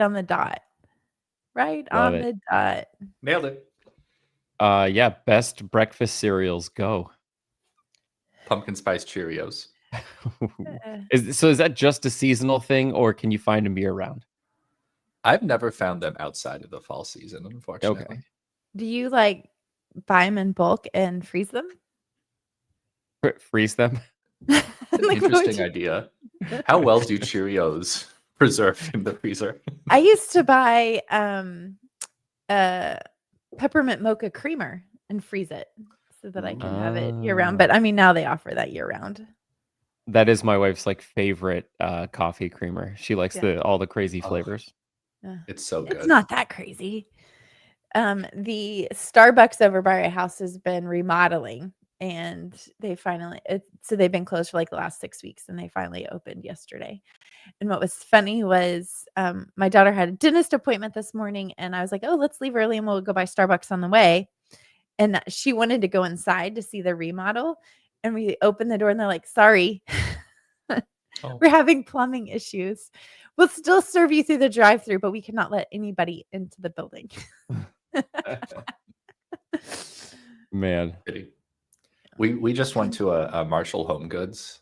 on the dot. Right Love on it. the dot. Nailed it. Yeah, best breakfast cereals, go. Pumpkin spice Cheerios. Is that just a seasonal thing, or can you find them year round? I've never found them outside of the fall season, unfortunately. Okay. Do you like buy them in bulk and freeze them? Freeze them? That's an interesting idea. How well do Cheerios preserve in the freezer? I used to buy peppermint mocha creamer and freeze it so that I can have it year round. But I mean, now they offer that year round. That is my wife's like favorite coffee creamer. She likes all the crazy flavors. It's so good. It's not that crazy. The Starbucks over by our house has been remodeling, and they finally so they've been closed for like the last 6 weeks, and they finally opened yesterday. And what was funny was my daughter had a dentist appointment this morning, and I was like, oh, let's leave early and we'll go by Starbucks on the way. And she wanted to go inside to see the remodel, and we opened the door and they're like, sorry, we're having plumbing issues. We'll still serve you through the drive-thru, but we cannot let anybody into the building. Man. We just went to a Marshall Home Goods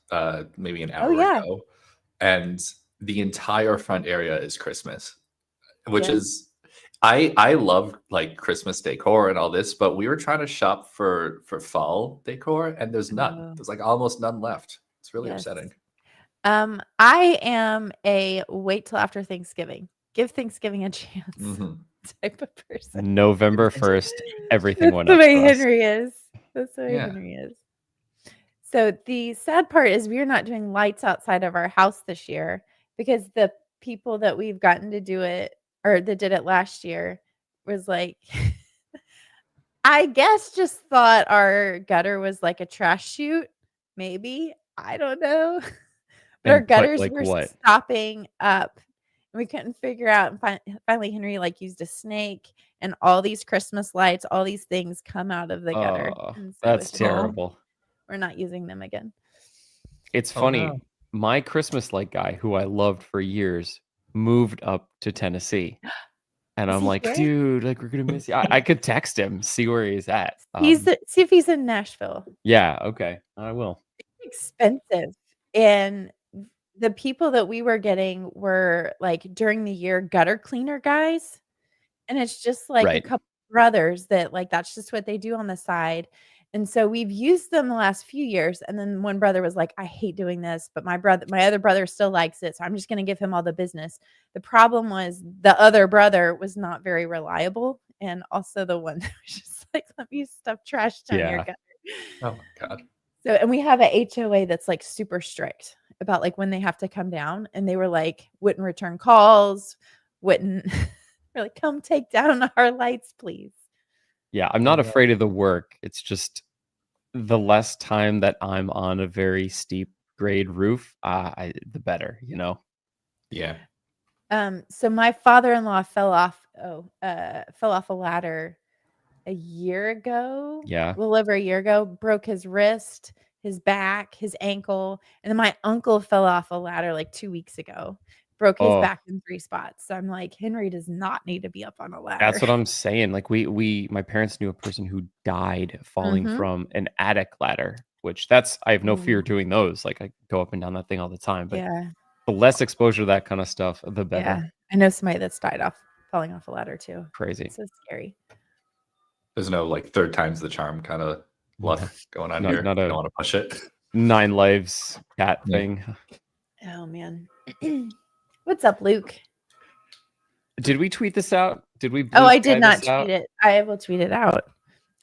maybe an hour ago, and the entire front area is Christmas, which is I love like Christmas decor and all this, but we were trying to shop for fall decor and there's none. There's like almost none left. It's really upsetting. I am a wait till after Thanksgiving. Give Thanksgiving a chance type of person. November 1st, everything went up. That's the way Henry is. That's the way Henry is. So the sad part is we're not doing lights outside of our house this year because the people that we've gotten to do it or that did it last year was like, I guess just thought our gutter was like a trash chute. Maybe. I don't know. But our gutters were stopping up. And we couldn't figure out. And finally, Henry like used a snake and all these Christmas lights, all these things come out of the gutter. And so that's terrible. We're not using them again. It's funny. My Christmas light guy, who I loved for years, moved up to Tennessee. And I'm like, dude, like we're gonna miss you. I could text him, see where he's at. See if he's in Nashville. Yeah, okay. I will. It's expensive. And the people that we were getting were like during the year gutter cleaner guys. And it's just like a couple brothers that like that's just what they do on the side. And so we've used them the last few years. And then one brother was like, I hate doing this, but my other brother still likes it. So I'm just going to give him all the business. The problem was the other brother was not very reliable. And also the one that was just like, let me stuff trash down your gutter. Oh my God. So, and we have a HOA that's like super strict about like when they have to come down, and they were like, wouldn't return calls, wouldn't really come take down our lights, please. Yeah, I'm not afraid of the work. It's just the less time that I'm on a very steep grade roof, the better, you know? Yeah. So my father-in-law fell off a ladder a year ago. Yeah. A little over a year ago, broke his wrist, his back, his ankle. And then my uncle fell off a ladder like 2 weeks ago. Broke his back in 3 spots. So I'm like, Henry does not need to be up on a ladder. That's what I'm saying. Like my parents knew a person who died falling from an attic ladder, which I have no fear doing those. Like I go up and down that thing all the time, but the less exposure to that kind of stuff, the better. Yeah. I know somebody that's died falling off a ladder too. Crazy. It's so scary. There's no like third time's the charm kind of luck going on here. I don't want to push it. 9 lives cat thing. Oh man. What's up, Luke? Did we tweet this out? Did we? I did not tweet it. I will tweet it out.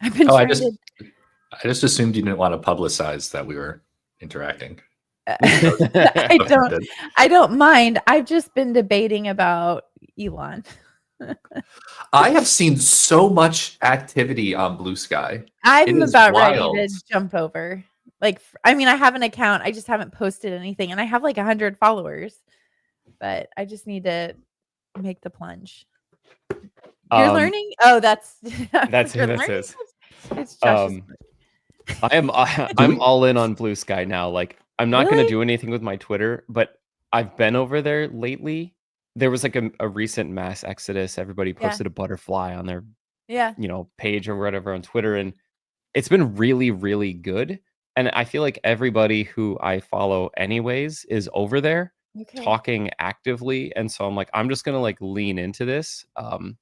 I've been I just assumed you didn't want to publicize that we were interacting. I don't mind. I've just been debating about Elon. I have seen so much activity on Blue Sky. I'm about ready to jump over. Like, I mean, I have an account. I just haven't posted anything, and I have like 100 followers. But I just need to make the plunge. You're learning? Oh, that's who this is. It's Josh's I'm all in on Blue Sky now. Like I'm not going to do anything with my Twitter, but I've been over there lately there was like a recent mass exodus. Everybody posted a butterfly on their page or whatever on Twitter, and it's been really, really good. And I feel like everybody who I follow anyways is over there talking actively. And so I'm like, I'm just gonna like lean into this. And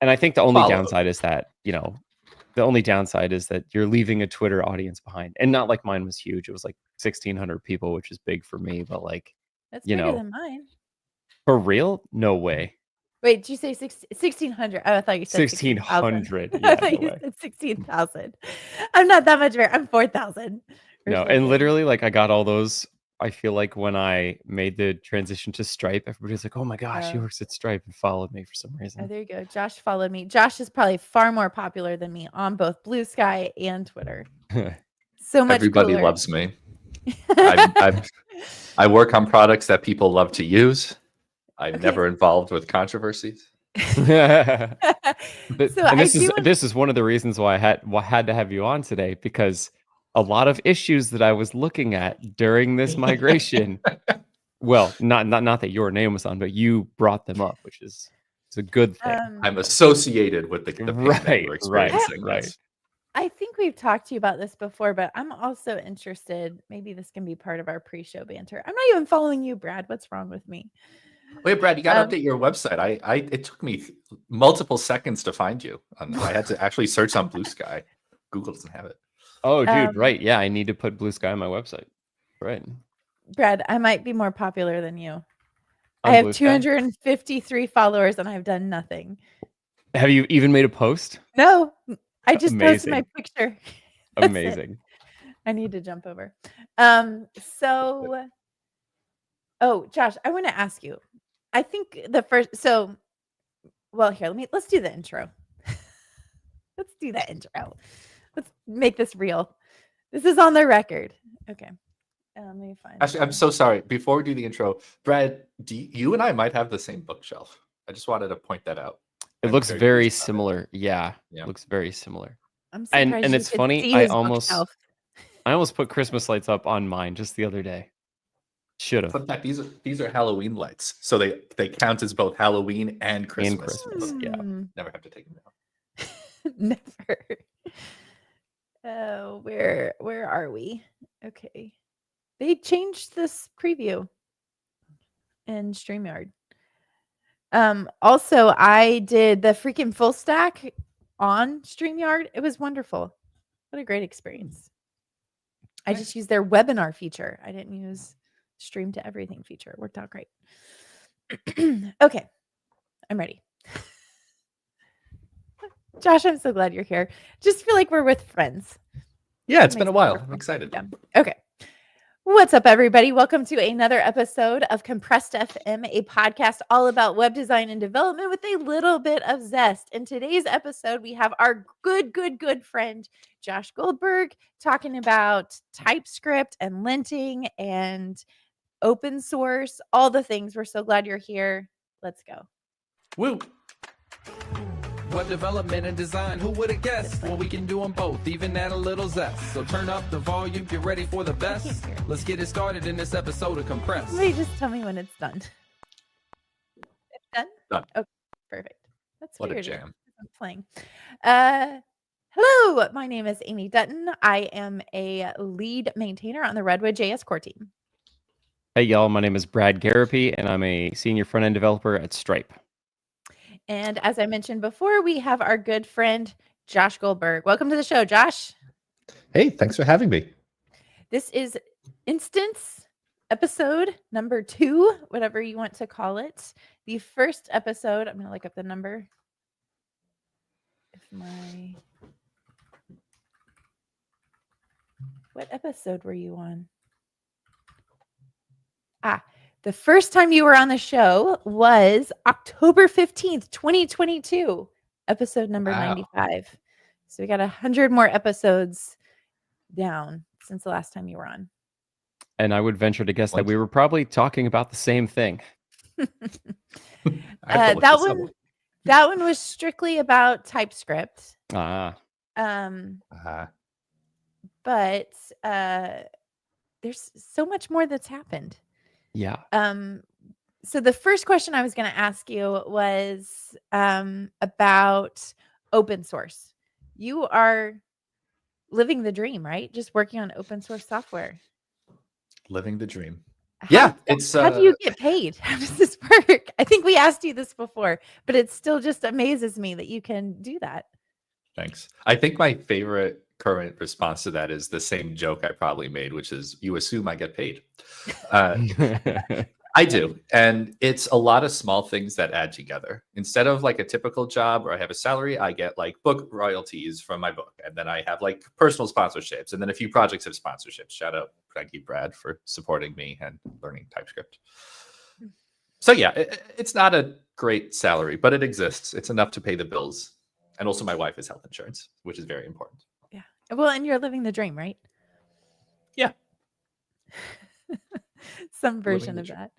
I think the only downside is that, the only downside is that you're leaving a Twitter audience behind. And not like mine was huge. It was like 1,600 people, which is big for me, but like that's bigger than mine. For real? No way. Wait, did you say 1,600? Oh, I thought you said 1,600. Yeah, I thought you said 16,000. I'm not that much bigger. I'm 4,000. No, and literally, like, I got all those. I feel like when I made the transition to Stripe, everybody's like, "Oh my gosh, he works at Stripe," and followed me for some reason. Oh, there you go. Josh followed me. Josh is probably far more popular than me on both Blue Sky and Twitter. So much. Everybody loves me. I work on products that people love to use. I'm never involved with controversies. This is one of the reasons why I had to have you on today, because a lot of issues that I was looking at during this migration, well, not that your name was on, but you brought them up, which is a good thing. I'm associated with the pain that we're experiencing. Right. I think we've talked to you about this before, but I'm also interested. Maybe this can be part of our pre-show banter. I'm not even following you, Brad. What's wrong with me? Wait, Brad, you got to update your website. It took me multiple seconds to find you. I had to actually search on Blue Sky. Google doesn't have it. Oh, dude, right. Yeah, I need to put Blue Sky on my website. Right. Brad, I might be more popular than you. I have 253 followers and I've done nothing. Have you even made a post? No, I just posted my picture. Amazing. I need to jump over. Josh, I want to ask you. I think let's do the intro. Let's do the intro. Let's make this real. This is on the record. Okay. Let me find. Actually, I'm so sorry. Before we do the intro, Brad, you and I might have the same bookshelf. I just wanted to point that out. It looks very similar. Yeah, it looks very similar. I'm and it's funny. I almost put Christmas lights up on mine just the other day. Should have. Fun fact: these are Halloween lights, so they count as both Halloween and Christmas. Yeah, never have to take them down. Never. Oh, where are we? Okay, they changed this preview in StreamYard. Also, I did the freaking full stack on StreamYard. It was wonderful. What a great experience. I just used their webinar feature. I didn't use stream to everything feature. It worked out great. Okay, I'm ready. Josh, I'm so glad you're here. Just feel like we're with friends. Yeah, it's been a while. I'm excited. Yeah. Okay. What's up, everybody? Welcome to another episode of Compressed FM, a podcast all about web design and development with a little bit of zest. In today's episode, we have our good friend, Josh Goldberg, talking about TypeScript and linting and open source, all the things. We're so glad you're here. Let's go. Woo! Web development and design, who would have guessed? Well, we can do them both, even add a little zest. So turn up the volume, get ready for the best. Let's get it started in this episode of Compressed. Somebody just tell me when it's done. It's done? Done. Okay, perfect. That's what weird. A jam. I'm playing. Hello, my name is Amy Dutton. I am a lead maintainer on the Redwood JS core team. Hey, y'all. My name is Brad Garapi, and I'm a senior front-end developer at Stripe. And as I mentioned before, we have our good friend, Josh Goldberg. Welcome to the show, Josh. Hey, thanks for having me. This is instance episode number 2, whatever you want to call it. The first episode, I'm going to look up the number. What episode were you on? The first time you were on the show was October 15th, 2022, episode number 95. So we got 100 more episodes down since the last time you were on. And I would venture to guess that we were probably talking about the same thing. That one was strictly about TypeScript. But there's so much more that's happened. Yeah. So the first question I was going to ask you was about open source. You are living the dream, right? Just working on open source software. Living the dream. How do you get paid? How does this work? I think we asked you this before, but it still just amazes me that you can do that. Thanks. I think my favorite current response to that is the same joke I probably made, which is, you assume I get paid. I do. And it's a lot of small things that add together. Instead of like a typical job where I have a salary, I get like book royalties from my book. And then I have like personal sponsorships. And then a few projects have sponsorships. Shout out Frankie Brad for supporting me and learning TypeScript. So yeah, it's not a great salary, but it exists. It's enough to pay the bills. And also my wife has health insurance, which is very important. Yeah. Well, and you're living the dream, right? Yeah. Some version of that.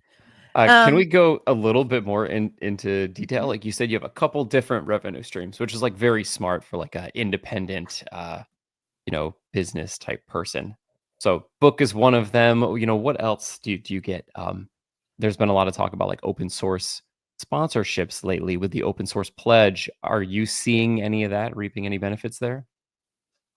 Can we go a little bit more into detail? Like you said, you have a couple different revenue streams, which is like very smart for like an independent, business type person. So book is one of them. What else do you get? There's been a lot of talk about like open source sponsorships lately with the open source pledge. Are you seeing any of that, reaping any benefits there?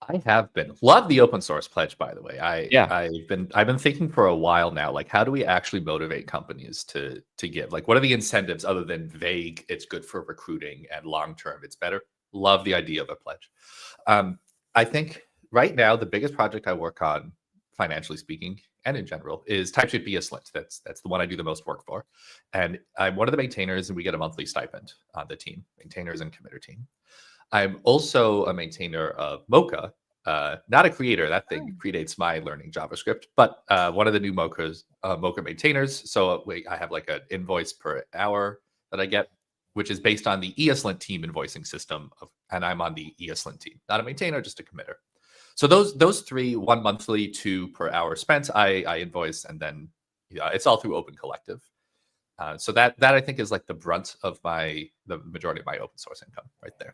I have been. Love the open source pledge, by the way. I've been thinking for a while now, like, how do we actually motivate companies to give? Like, what are the incentives other than vague, it's good for recruiting and long term, it's better? Love the idea of a pledge. I think right now the biggest project I work on, financially speaking, and in general, is TypeScript ESLint. That's the one I do the most work for. And I'm one of the maintainers, and we get a monthly stipend on the team, maintainers and committer team. I'm also a maintainer of Mocha, not a creator. That thing predates my learning JavaScript, but one of the new Mocha maintainers. So I have like an invoice per hour that I get, which is based on the ESLint team invoicing system, and I'm on the ESLint team, not a maintainer, just a committer. So those three, one monthly, 2 per hour spent, I invoice, and then it's all through Open Collective. So that I think is like the brunt of the majority of my open source income right there.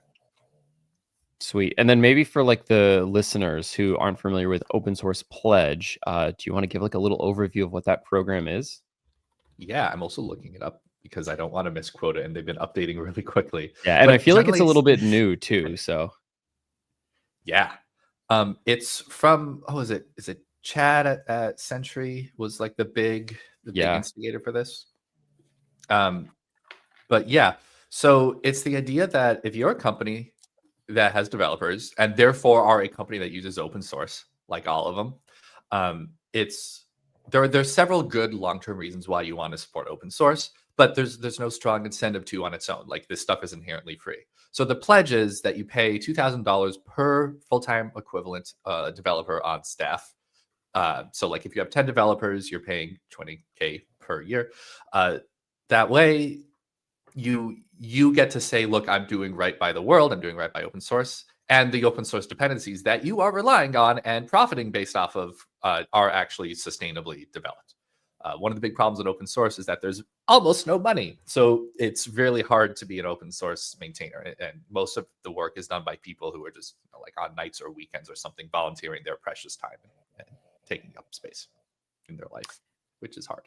Sweet. And then maybe for like the listeners who aren't familiar with Open Source Pledge, do you want to give like a little overview of what that program is? Yeah, I'm also looking it up because I don't want to misquote it, and they've been updating really quickly. Yeah, and I feel like it's a little bit new too. So yeah, it's from is it Chad at Sentry was like the big instigator for this. But yeah, so it's the idea that if you're a company that has developers and therefore are a company that uses open source, like all of them, there's several good long-term reasons why you want to support open source, but there's no strong incentive to on its own. Like, this stuff is inherently free. So the pledge is that you pay $2,000 per full-time equivalent developer on staff. So like if you have 10 developers, you're paying $20K per year. That way you get to say, look, I'm doing right by the world, I'm doing right by open source, and the open source dependencies that you are relying on and profiting based off of are actually sustainably developed. One of the big problems in open source is that there's almost no money. So it's really hard to be an open source maintainer. And most of the work is done by people who are just like on nights or weekends or something, volunteering their precious time and taking up space in their life, which is hard.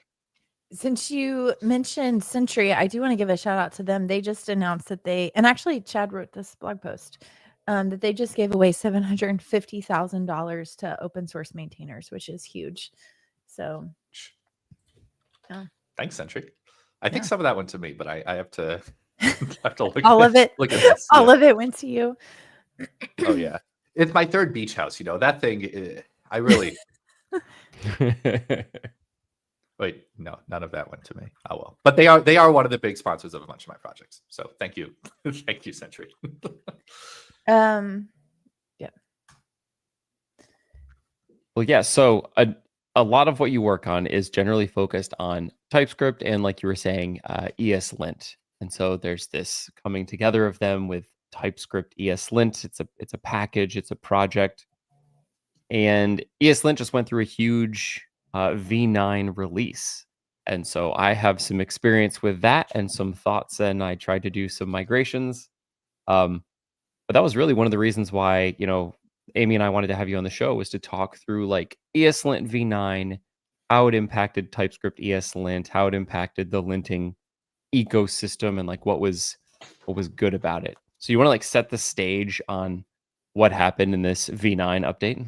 Since you mentioned Sentry, I do want to give a shout out to them. They just announced that and actually Chad wrote this blog post, that they just gave away $750,000 to open source maintainers, which is huge. So, yeah. Thanks, Sentry. I think some of that went to me, but I have to look all of it. Look at this. All of it went to you. Oh yeah, it's my third beach house. That thing. I really. Wait, no, none of that went to me. Oh well, but they are one of the big sponsors of a bunch of my projects. So thank you, thank you, Sentry. Yeah. Well, yeah. So a lot of what you work on is generally focused on TypeScript and, like you were saying, ESLint. And so there's this coming together of them with TypeScript ESLint. It's a package. It's a project. And ESLint just went through a huge V9 release. And so I have some experience with that and some thoughts, and I tried to do some migrations. But that was really one of the reasons why, Amy and I wanted to have you on the show, was to talk through like ESLint V9 how it impacted TypeScript ESLint, how it impacted the linting ecosystem, and like what was good about it. So you want to like set the stage on what happened in this V9 update?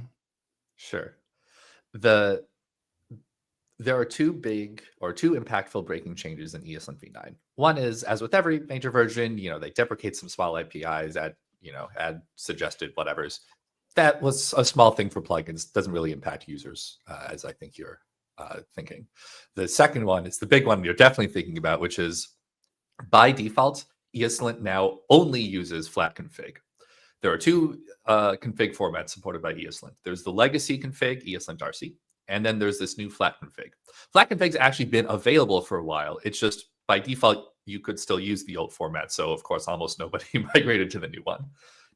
Sure. There are two impactful breaking changes in ESLint v9. One is, as with every major version, they deprecate some small APIs, add suggested whatevers. That was a small thing for plugins, doesn't really impact users, as I think you're thinking. The second one is the big one you're definitely thinking about, which is by default, ESLint now only uses flat config. There are two config formats supported by ESLint. There's the legacy config, ESLint RC, and then there's this new flat config. Flat config's actually been available for a while. It's just by default, you could still use the old format. So of course, almost nobody migrated to the new one.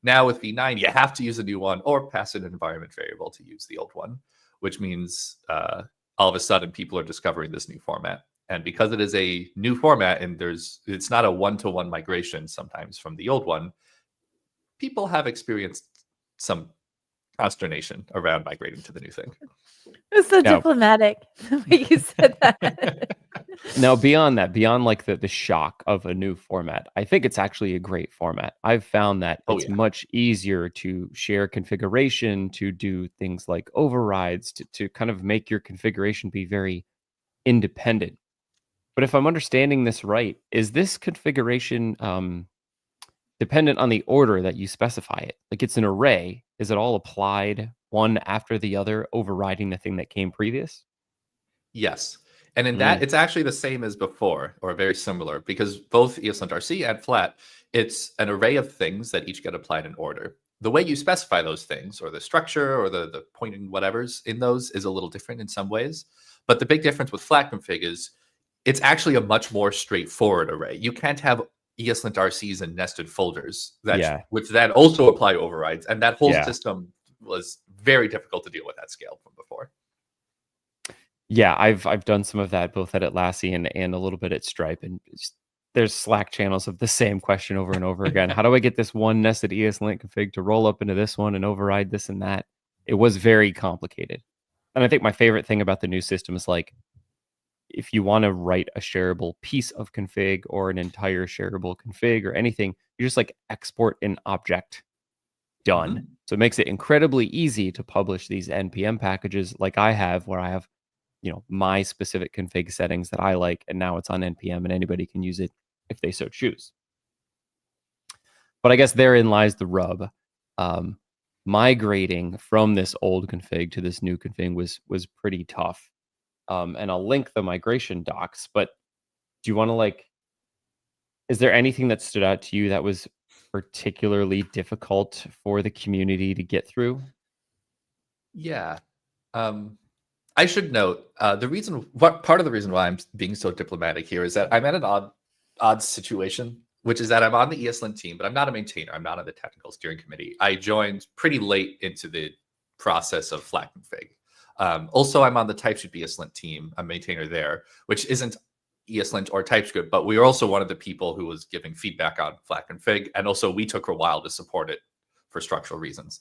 Now with V9, you have to use a new one or pass an environment variable to use the old one, which means all of a sudden people are discovering this new format. And because it is a new format and it's not a one-to-one migration sometimes from the old one, people have experienced some consternation around migrating to the new thing. It's so diplomatic the way you said that. Now, beyond like the shock of a new format, I think it's actually a great format. I've found that it's much easier to share configuration, to do things like overrides, to kind of make your configuration be very independent. But if I'm understanding this right, is this configuration dependent on the order that you specify it? Like it's an array. Is it all applied one after the other, overriding the thing that came previous? Yes. And in that, it's actually the same as before, or very similar, because both ESLint RC and flat, it's an array of things that each get applied in order. The way you specify those things, or the structure, or the pointing whatevers in those is a little different in some ways. But the big difference with flat config is it's actually a much more straightforward array. You can't have ESLint RCs in nested folders which then also apply overrides. And that whole system was very difficult to deal with at scale from before. Yeah, I've done some of that both at Atlassian and a little bit at Stripe, and there's Slack channels of the same question over and over again. How do I get this one nested ESLint config to roll up into this one and override this and that? It was very complicated. And I think my favorite thing about the new system is like, if you want to write a shareable piece of config or an entire shareable config or anything, you just like export an object. Done. So it makes it incredibly easy to publish these NPM packages like I have, where I have my specific config settings that I like, and now it's on NPM and anybody can use it if they so choose. But I guess therein lies the rub. Migrating from this old config to this new config was pretty tough. And I'll link the migration docs, but do you want to is there anything that stood out to you that was particularly difficult for the community to get through? Yeah. I should note part of the reason why I'm being so diplomatic here is that I'm at an odd situation, which is that I'm on the ESLint team, but I'm not a maintainer. I'm not on the technical steering committee. I joined pretty late into the process of flat config. Also, I'm on the TypeScript ESLint team, a maintainer there, which isn't ESLint or TypeScript, but we are also one of the people who was giving feedback on flat config. And also we took a while to support it for structural reasons.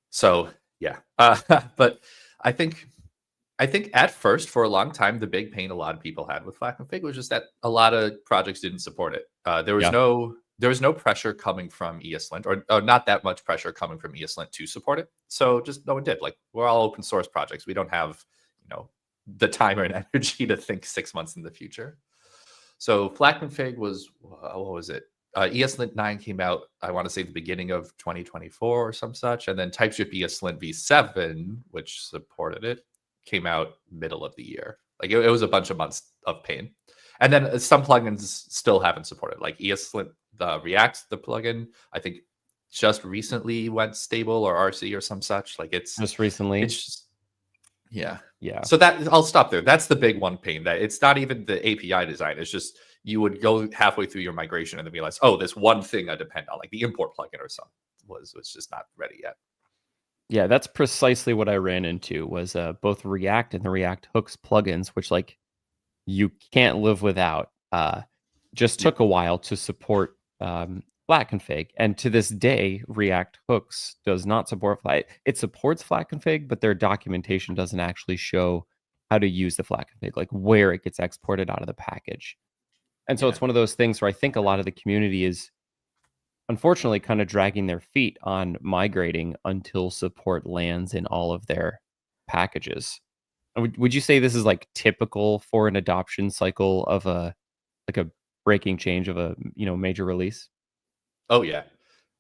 So yeah, but I think at first, for a long time, the big pain a lot of people had with flat config was just that a lot of projects didn't support it. There was no pressure coming from ESLint, or not that much pressure coming from ESLint to support it. So just no one did. Like, we're all open source projects. We don't have, the time or energy to think 6 months in the future. So flat config was, what was it? ESLint 9 came out, I want to say the beginning of 2024 or some such. And then TypeScript ESLint v7, which supported it, came out middle of the year. Like it was a bunch of months of pain. And then some plugins still haven't supported, like ESLint, the React, the plugin, I think just recently went stable, or RC or some such. Like it's just recently. It's just, yeah. So that I'll stop there. That's the big one pain, that it's not even the API design. It's just you would go halfway through your migration and then realize, oh, this one thing I depend on, like the import plugin or something, was just not ready yet. Yeah, that's precisely what I ran into, was both React and the React hooks plugins, which like you can't live without. Just took a while to support flat config, and to this day, React hooks does not support flat. It supports flat config, but their documentation doesn't actually show how to use the flat config, like where it gets exported out of the package. And so it's one of those things where I think a lot of the community is unfortunately kind of dragging their feet on migrating until support lands in all of their packages. Would you say this is like typical for an adoption cycle of a breaking change of a major release? Oh yeah.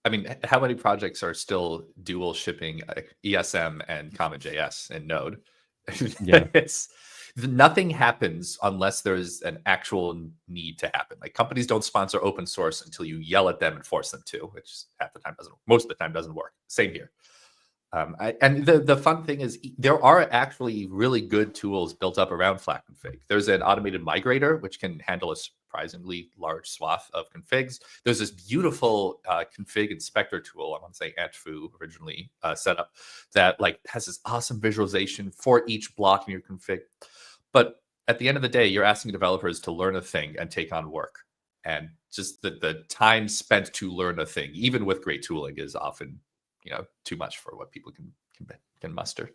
I mean, how many projects are still dual shipping ESM and CommonJS and Node? Yeah. Nothing happens unless there's an actual need to happen. Like companies don't sponsor open source until you yell at them and force them to, which most of the time doesn't work. Same here. And the fun thing is there are actually really good tools built up around flat config. There's an automated migrator, which can handle a surprisingly large swath of configs. There's this beautiful config inspector tool, I want to say Antfu originally set up, that like has this awesome visualization for each block in your config. But at the end of the day, you're asking developers to learn a thing and take on work. And just the time spent to learn a thing, even with great tooling, is often too much for what people can muster.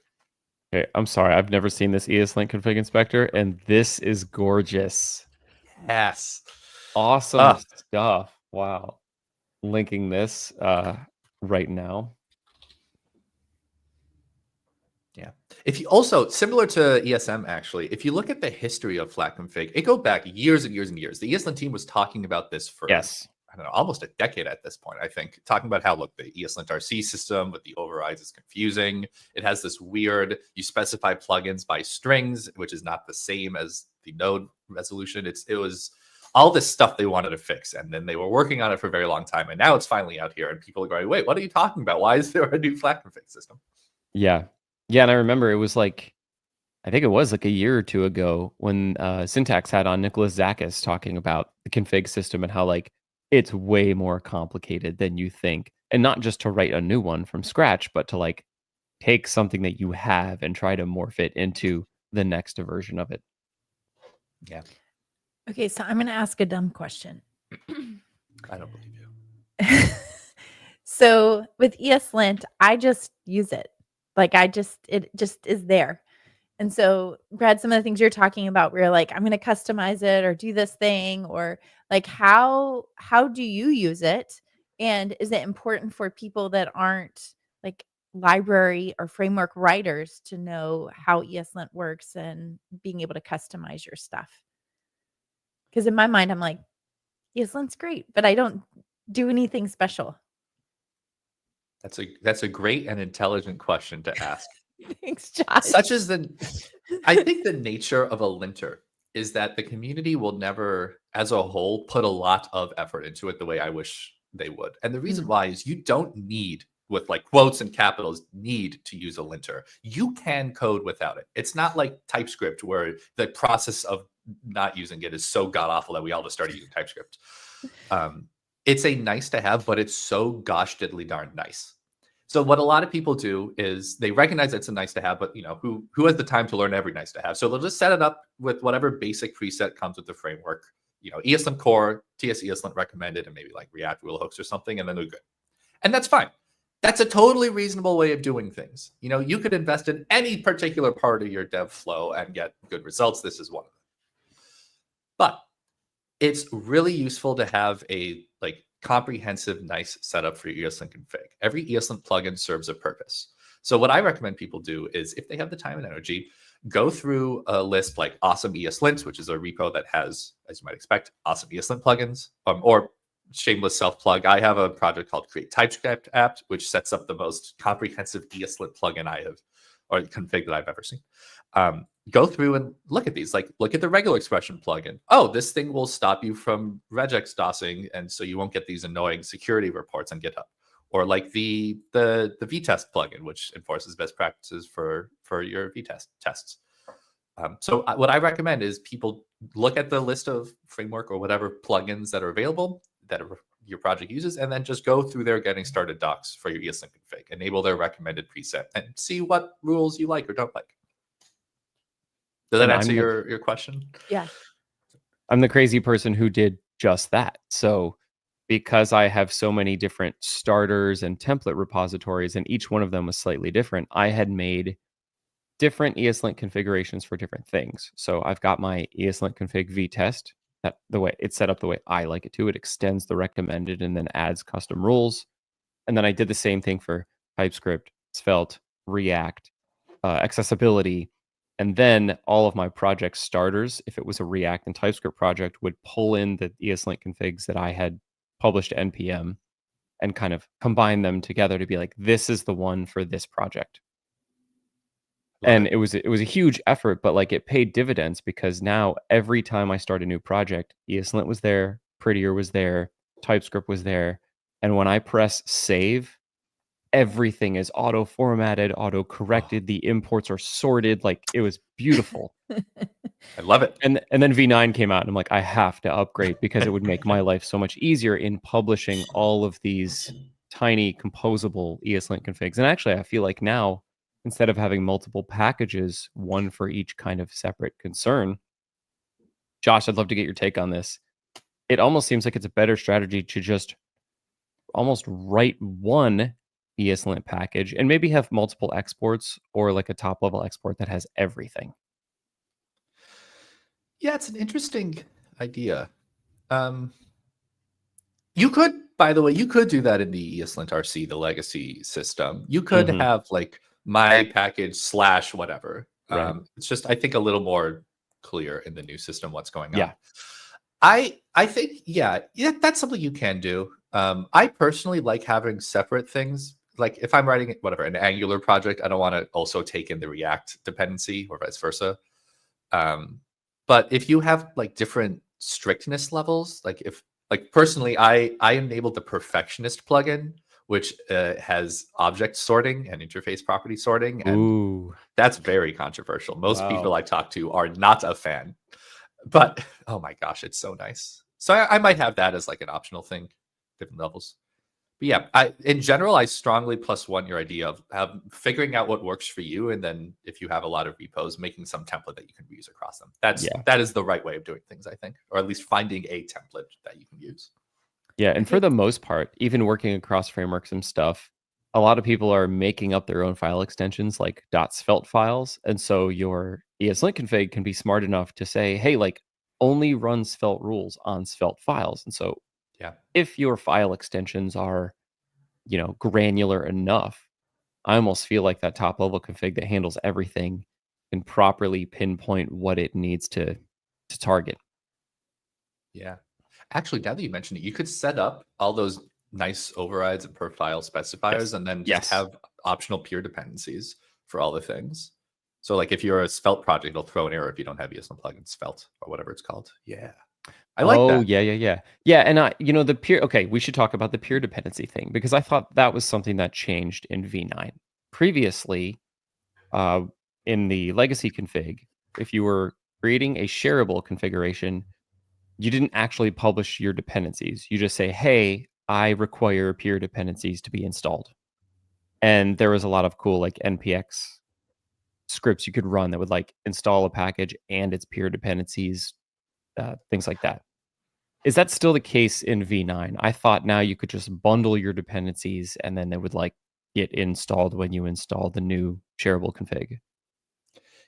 Okay, I'm sorry, I've never seen this ESLint config inspector, and this is gorgeous. Yes, awesome stuff. Wow, linking this right now. Yeah. If you also, similar to ESM, actually, if you look at the history of flat config, it goes back years and years and years. The ESLint team was talking about this for I don't know, almost a decade at this point, I think, talking about how, look, the ESLint RC system with the overrides is confusing. It has this weird, you specify plugins by strings, which is not the same as the node resolution. It was all this stuff they wanted to fix. And then they were working on it for a very long time. And now it's finally out here and people are going, wait, what are you talking about? Why is there a new flat config system? Yeah. Yeah. And I remember it was like, I think it was like a year or two ago when Syntax had on Nicholas Zakis talking about the config system and how like, it's way more complicated than you think. And not just to write a new one from scratch, but to like take something that you have and try to morph it into the next version of it. Yeah. Okay, so I'm going to ask a dumb question. I don't believe you. So with ESLint, I just use it. Like it just is there. And so, Brad, some of the things you're talking about where you're like, I'm going to customize it or do this thing, or like, how do you use it? And is it important for people that aren't like library or framework writers to know how ESLint works and being able to customize your stuff? Because in my mind, I'm like, ESLint's great, but I don't do anything special. That's a great and intelligent question to ask. Thanks, Josh. I think the nature of a linter is that the community will never, as a whole, put a lot of effort into it the way I wish they would. And the reason why is you don't need, with like quotes and capitals, need to use a linter. You can code without it. It's not like TypeScript where the process of not using it is so god awful that we all just started using TypeScript. It's a nice to have, but it's so gosh diddly darn nice. So what a lot of people do is they recognize it's a nice to have, but who has the time to learn every nice to have? So they'll just set it up with whatever basic preset comes with the framework. ESLint core, TS ESLint recommended, and maybe like React wheelhooks or something, and then they're good. And that's fine. That's a totally reasonable way of doing things. You could invest in any particular part of your dev flow and get good results. This is one of them. But it's really useful to have a comprehensive, nice setup for your ESLint config. Every ESLint plugin serves a purpose. So what I recommend people do is, if they have the time and energy, go through a list like Awesome ESLint, which is a repo that has, as you might expect, awesome ESLint plugins, or shameless self-plug. I have a project called Create TypeScript app, which sets up the most comprehensive ESLint plugin I have, or config that I've ever seen. Go through and look at these. Like, look at the regular expression plugin. Oh, this thing will stop you from regex DOSing, and so you won't get these annoying security reports on GitHub. Or like the vtest plugin, which enforces best practices for your vtest tests. So what I recommend is people look at the list of framework or whatever plugins that are available that your project uses, and then just go through their getting started docs for your ESLint config, enable their recommended preset, and see what rules you like or don't like. Does that answer your question? Yeah. I'm the crazy person who did just that. So because I have so many different starters and template repositories, and each one of them was slightly different, I had made different ESLint configurations for different things. So I've got my ESLint config vtest. That the way it's set up the way I like it to. It extends the recommended and then adds custom rules. And then I did the same thing for TypeScript, Svelte, React, accessibility. And then all of my project starters, if it was a React and TypeScript project, would pull in the ESLint configs that I had published to NPM and kind of combine them together to be like, this is the one for this project. And it was a huge effort, but like it paid dividends because now every time I start a new project, ESLint was there, Prettier was there, TypeScript was there. And when I press save, everything is auto formatted, auto corrected. The imports are sorted. Like it was beautiful. I love it. And then V9 came out and I'm like, I have to upgrade because it would make my life so much easier in publishing all of these tiny composable ESLint configs. And actually, I feel like now, instead of having multiple packages, one for each kind of separate concern, Josh, I'd love to get your take on this. It almost seems like it's a better strategy to just almost write one ESLint package and maybe have multiple exports or like a top level export that has everything. Yeah, it's an interesting idea. You could, by the way, you could do that in the ESLint RC, the legacy system. You could have like my package / whatever. Right. It's just, I think, a little more clear in the new system what's going on. Yeah. I think, yeah, that's something you can do. I personally like having separate things. Like if I'm writing whatever an Angular project, I don't want to also take in the React dependency or vice versa. But if you have like different strictness levels, like if like personally, I enabled the Perfectionist plugin, which has object sorting and interface property sorting, and that's very controversial. Most people I talk to are not a fan, but oh my gosh, it's so nice. So I might have that as like an optional thing, different levels. But yeah, in general, I strongly +1 your idea of figuring out what works for you, and then if you have a lot of repos, making some template that you can reuse across them. That is the right way of doing things, I think, or at least finding a template that you can use. Yeah, and for the most part, even working across frameworks and stuff, a lot of people are making up their own file extensions like .svelte files, and so your ESLint config can be smart enough to say, hey, like only run Svelte rules on Svelte files, and so if your file extensions are, granular enough, I almost feel like that top level config that handles everything can properly pinpoint what it needs to target. Yeah. Actually, now that you mentioned it, you could set up all those nice overrides and per file specifiers and then just have optional peer dependencies for all the things. So like if you're a Svelte project, it'll throw an error if you don't have ESLint plugin Svelte or whatever it's called. Yeah. I like that. Yeah. And the peer. Okay, we should talk about the peer dependency thing because I thought that was something that changed in V9. Previously, in the legacy config, if you were creating a shareable configuration, you didn't actually publish your dependencies. You just say, "Hey, I require peer dependencies to be installed," and there was a lot of cool like npx scripts you could run that would like install a package and its peer dependencies, things like that. Is that still the case in V9? I thought now you could just bundle your dependencies and then they would like get installed when you install the new shareable config.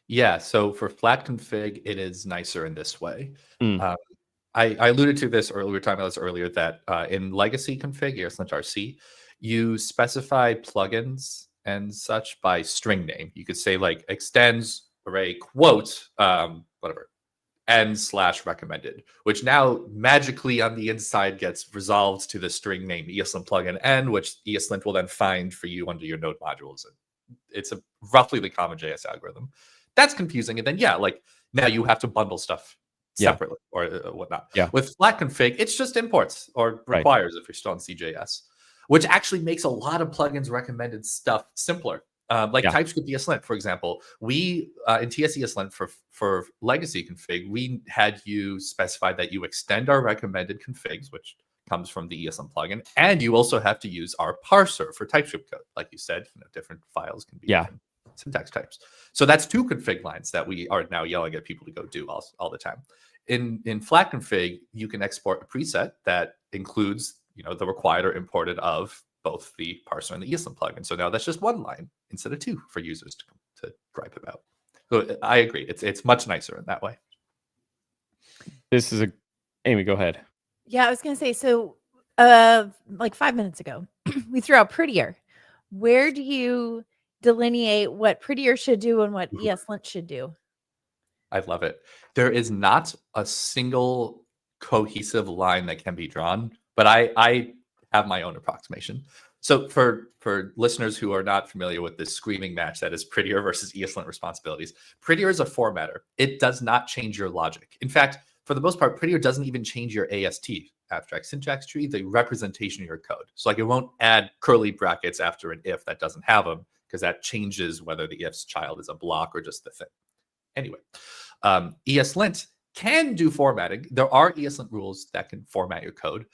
Yeah, so for flat config, it is nicer in this way. I alluded to this earlier, we were talking about this earlier, that in legacy config, ESLint RC, you specify plugins and such by string name. You could say like extends array quote, whatever, n/recommended, which now magically on the inside gets resolved to the string name ESLint plugin n, which ESLint will then find for you under your node modules. It's a roughly the common JS algorithm. That's confusing. And then, like now you have to bundle stuff separately or whatnot. With flat config, it's just imports or requires if you're still on CJS, which actually makes a lot of plugins recommended stuff simpler. Like TypeScript ESLint, for example, we in TS ESLint for legacy config, we had you specify that you extend our recommended configs, which comes from the ESLint plugin, and you also have to use our parser for TypeScript code. Like you said, different files can be different syntax types. So that's 2 config lines that we are now yelling at people to go do all the time. In flat config, you can export a preset that includes the required or imported of both the parser and the ESLint plugin. So now that's just 1 line instead of 2 for users gripe about. So I agree. It's much nicer in that way. This is Amy, go ahead. Yeah, I was going to say, so like 5 minutes ago, we threw out Prettier. Where do you delineate what Prettier should do and what ESLint should do? I love it. There is not a single cohesive line that can be drawn, but I have my own approximation. So for listeners who are not familiar with this screaming match that is Prettier versus ESLint responsibilities, Prettier is a formatter. It does not change your logic. In fact, for the most part, Prettier doesn't even change your AST, abstract syntax tree, the representation of your code. So like it won't add curly brackets after an if that doesn't have them, because that changes whether the if's child is a block or just the thing. Anyway, ESLint can do formatting. There are ESLint rules that can format your code,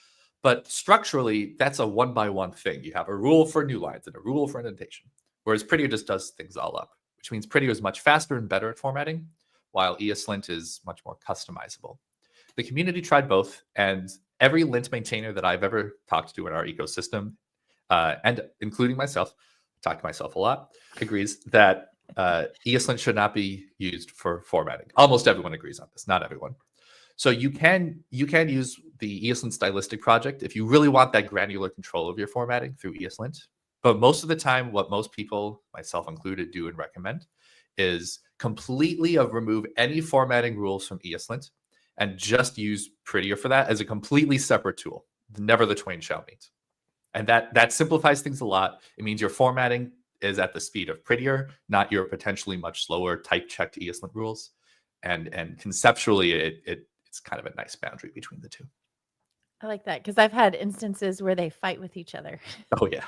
but structurally, that's a one-by-one thing. You have a rule for new lines and a rule for indentation, whereas Prettier just does things all up, which means Prettier is much faster and better at formatting, while ESLint is much more customizable. The community tried both, and every lint maintainer that I've ever talked to in our ecosystem, and including myself, talk to myself a lot, agrees that ESLint should not be used for formatting. Almost everyone agrees on this, not everyone. So you can use the ESLint stylistic project if you really want that granular control of your formatting through ESLint. But most of the time, what most people, myself included, do and recommend is completely remove any formatting rules from ESLint and just use Prettier for that as a completely separate tool. Never the twain shall meet. And that simplifies things a lot. It means your formatting is at the speed of Prettier, not your potentially much slower type-checked ESLint rules. And conceptually, it's kind of a nice boundary between the two. I like that because I've had instances where they fight with each other. Oh, yeah.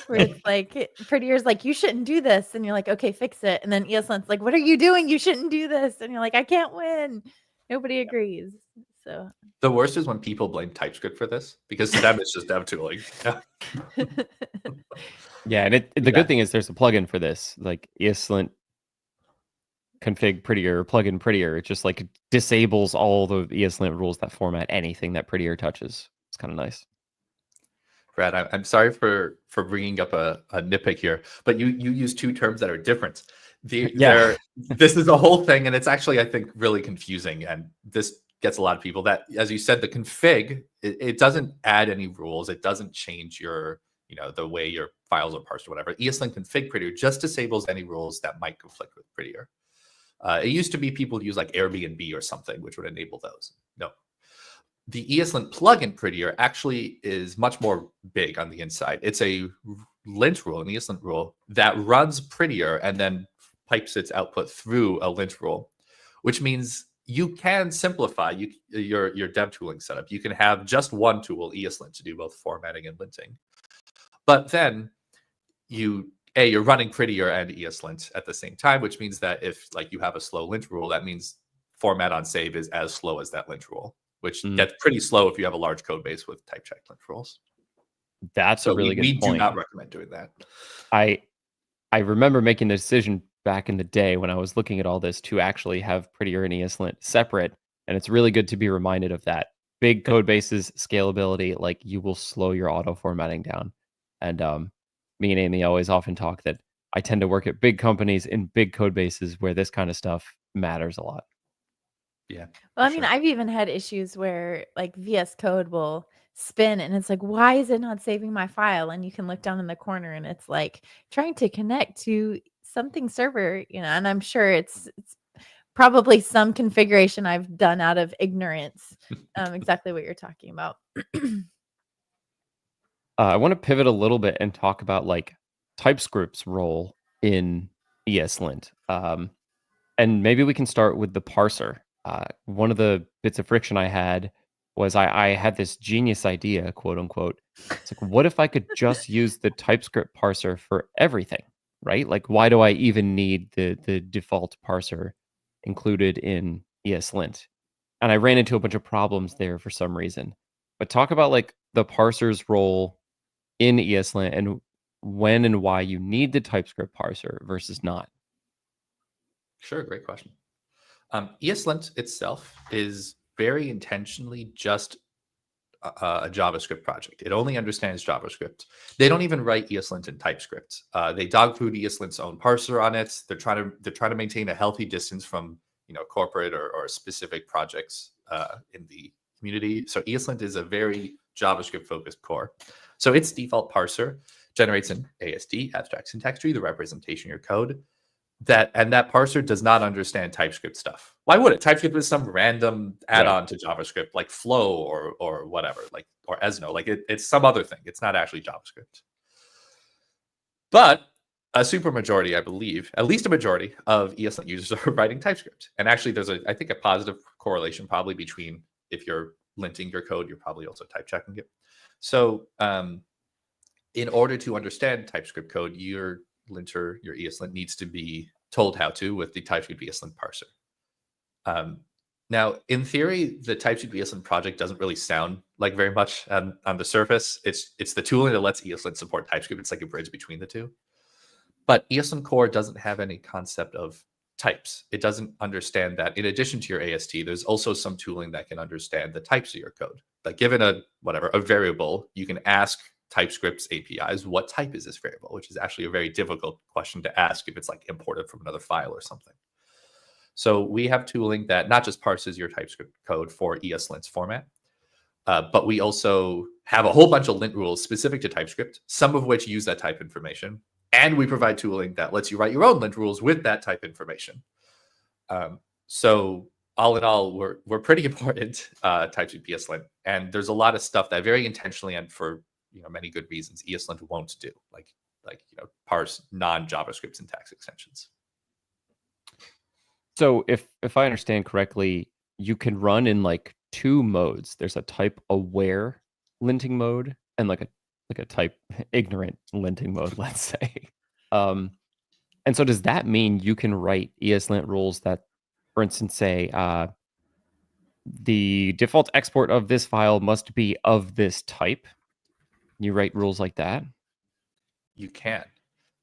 Where it's like, Prettier's like, you shouldn't do this. And you're like, okay, fix it. And then ESLint's like, what are you doing? You shouldn't do this. And you're like, I can't win. Nobody agrees. So the worst is when people blame TypeScript for this, because to them it's just dev tooling. Yeah, and the good thing is there's a plugin for this, like ESLint config Prettier, plugin Prettier. It just like disables all the ESLint rules that format anything that Prettier touches. It's kind of nice. Brad, I'm sorry for bringing up a nitpick here, but you use two terms that are different. This is a whole thing, and it's actually, I think, really confusing, and this gets a lot of people. That, as you said, the config, it doesn't add any rules. It doesn't change your, the way your files are parsed or whatever. ESLint config Prettier just disables any rules that might conflict with Prettier. It used to be people use like Airbnb or something, which would enable those. No. The ESLint plugin Prettier actually is much more big on the inside. It's a lint rule, an ESLint rule, that runs Prettier and then pipes its output through a lint rule, which means you can simplify your dev tooling setup. You can have just one tool, ESLint, to do both formatting and linting. But then you're running Prettier and ESLint at the same time, which means that if like you have a slow lint rule, that means format on save is as slow as that lint rule, which gets pretty slow if you have a large code base with type check lint rules. That's a really good point. We do not recommend doing that. I remember making the decision back in the day when I was looking at all this to actually have Prettier and ESLint separate, and it's really good to be reminded of that. Big code bases, scalability, like you will slow your auto formatting down. And me and Amy always often talk that I tend to work at big companies in big code bases where this kind of stuff matters a lot. Yeah. Well, I mean, I've even had issues where like VS Code will spin and it's like, why is it not saving my file? And you can look down in the corner and it's like trying to connect to something server, and I'm sure it's probably some configuration I've done out of ignorance. Exactly what you're talking about. I want to pivot a little bit and talk about like TypeScript's role in ESLint. And maybe we can start with the parser. One of the bits of friction I had was I had this genius idea, quote unquote. It's like, what if I could just use the TypeScript parser for everything, right? Like, why do I even need the default parser included in ESLint? And I ran into a bunch of problems there for some reason. But talk about like the parser's role in ESLint and when and why you need the TypeScript parser versus not. Sure, great question. ESLint itself is very intentionally just a JavaScript project. It only understands JavaScript. They don't even write ESLint in TypeScript. They dog food ESLint's own parser on it. They're trying to maintain a healthy distance from corporate or specific projects in the community. So ESLint is a very JavaScript focused core. So its default parser generates an ASD, abstract syntax tree, the representation of your code. That parser does not understand TypeScript stuff. Why would it? TypeScript is some random add-on to JavaScript, like Flow or whatever, or Esno. Like it's some other thing. It's not actually JavaScript. But a super majority, I believe, at least a majority of ESLint users are writing TypeScript. And actually, there's I think a positive correlation probably between if you're linting your code, you're probably also type checking it. So in order to understand TypeScript code, your linter, your ESLint needs to be told how to with the TypeScript ESLint parser. Now, in theory, the TypeScript ESLint project doesn't really sound like very much on the surface. It's the tooling that lets ESLint support TypeScript. It's like a bridge between the two. But ESLint core doesn't have any concept of types. It doesn't understand that in addition to your AST, there's also some tooling that can understand the types of your code. Like given a variable, you can ask TypeScript's APIs, what type is this variable? Which is actually a very difficult question to ask if it's like imported from another file or something. So we have tooling that not just parses your TypeScript code for ESLint's format, but we also have a whole bunch of lint rules specific to TypeScript, some of which use that type information. And we provide tooling that lets you write your own lint rules with that type information. So all in all, we're pretty important TypeScript ESLint. And there's a lot of stuff that very intentionally and for many good reasons ESLint won't do, like parse non-JavaScript syntax extensions. So if I understand correctly, you can run in like two modes. There's a type aware linting mode and like a type ignorant linting mode, let's say. And so does that mean you can write ESLint rules that, for instance, say the default export of this file must be of this type? You write rules like that? You can.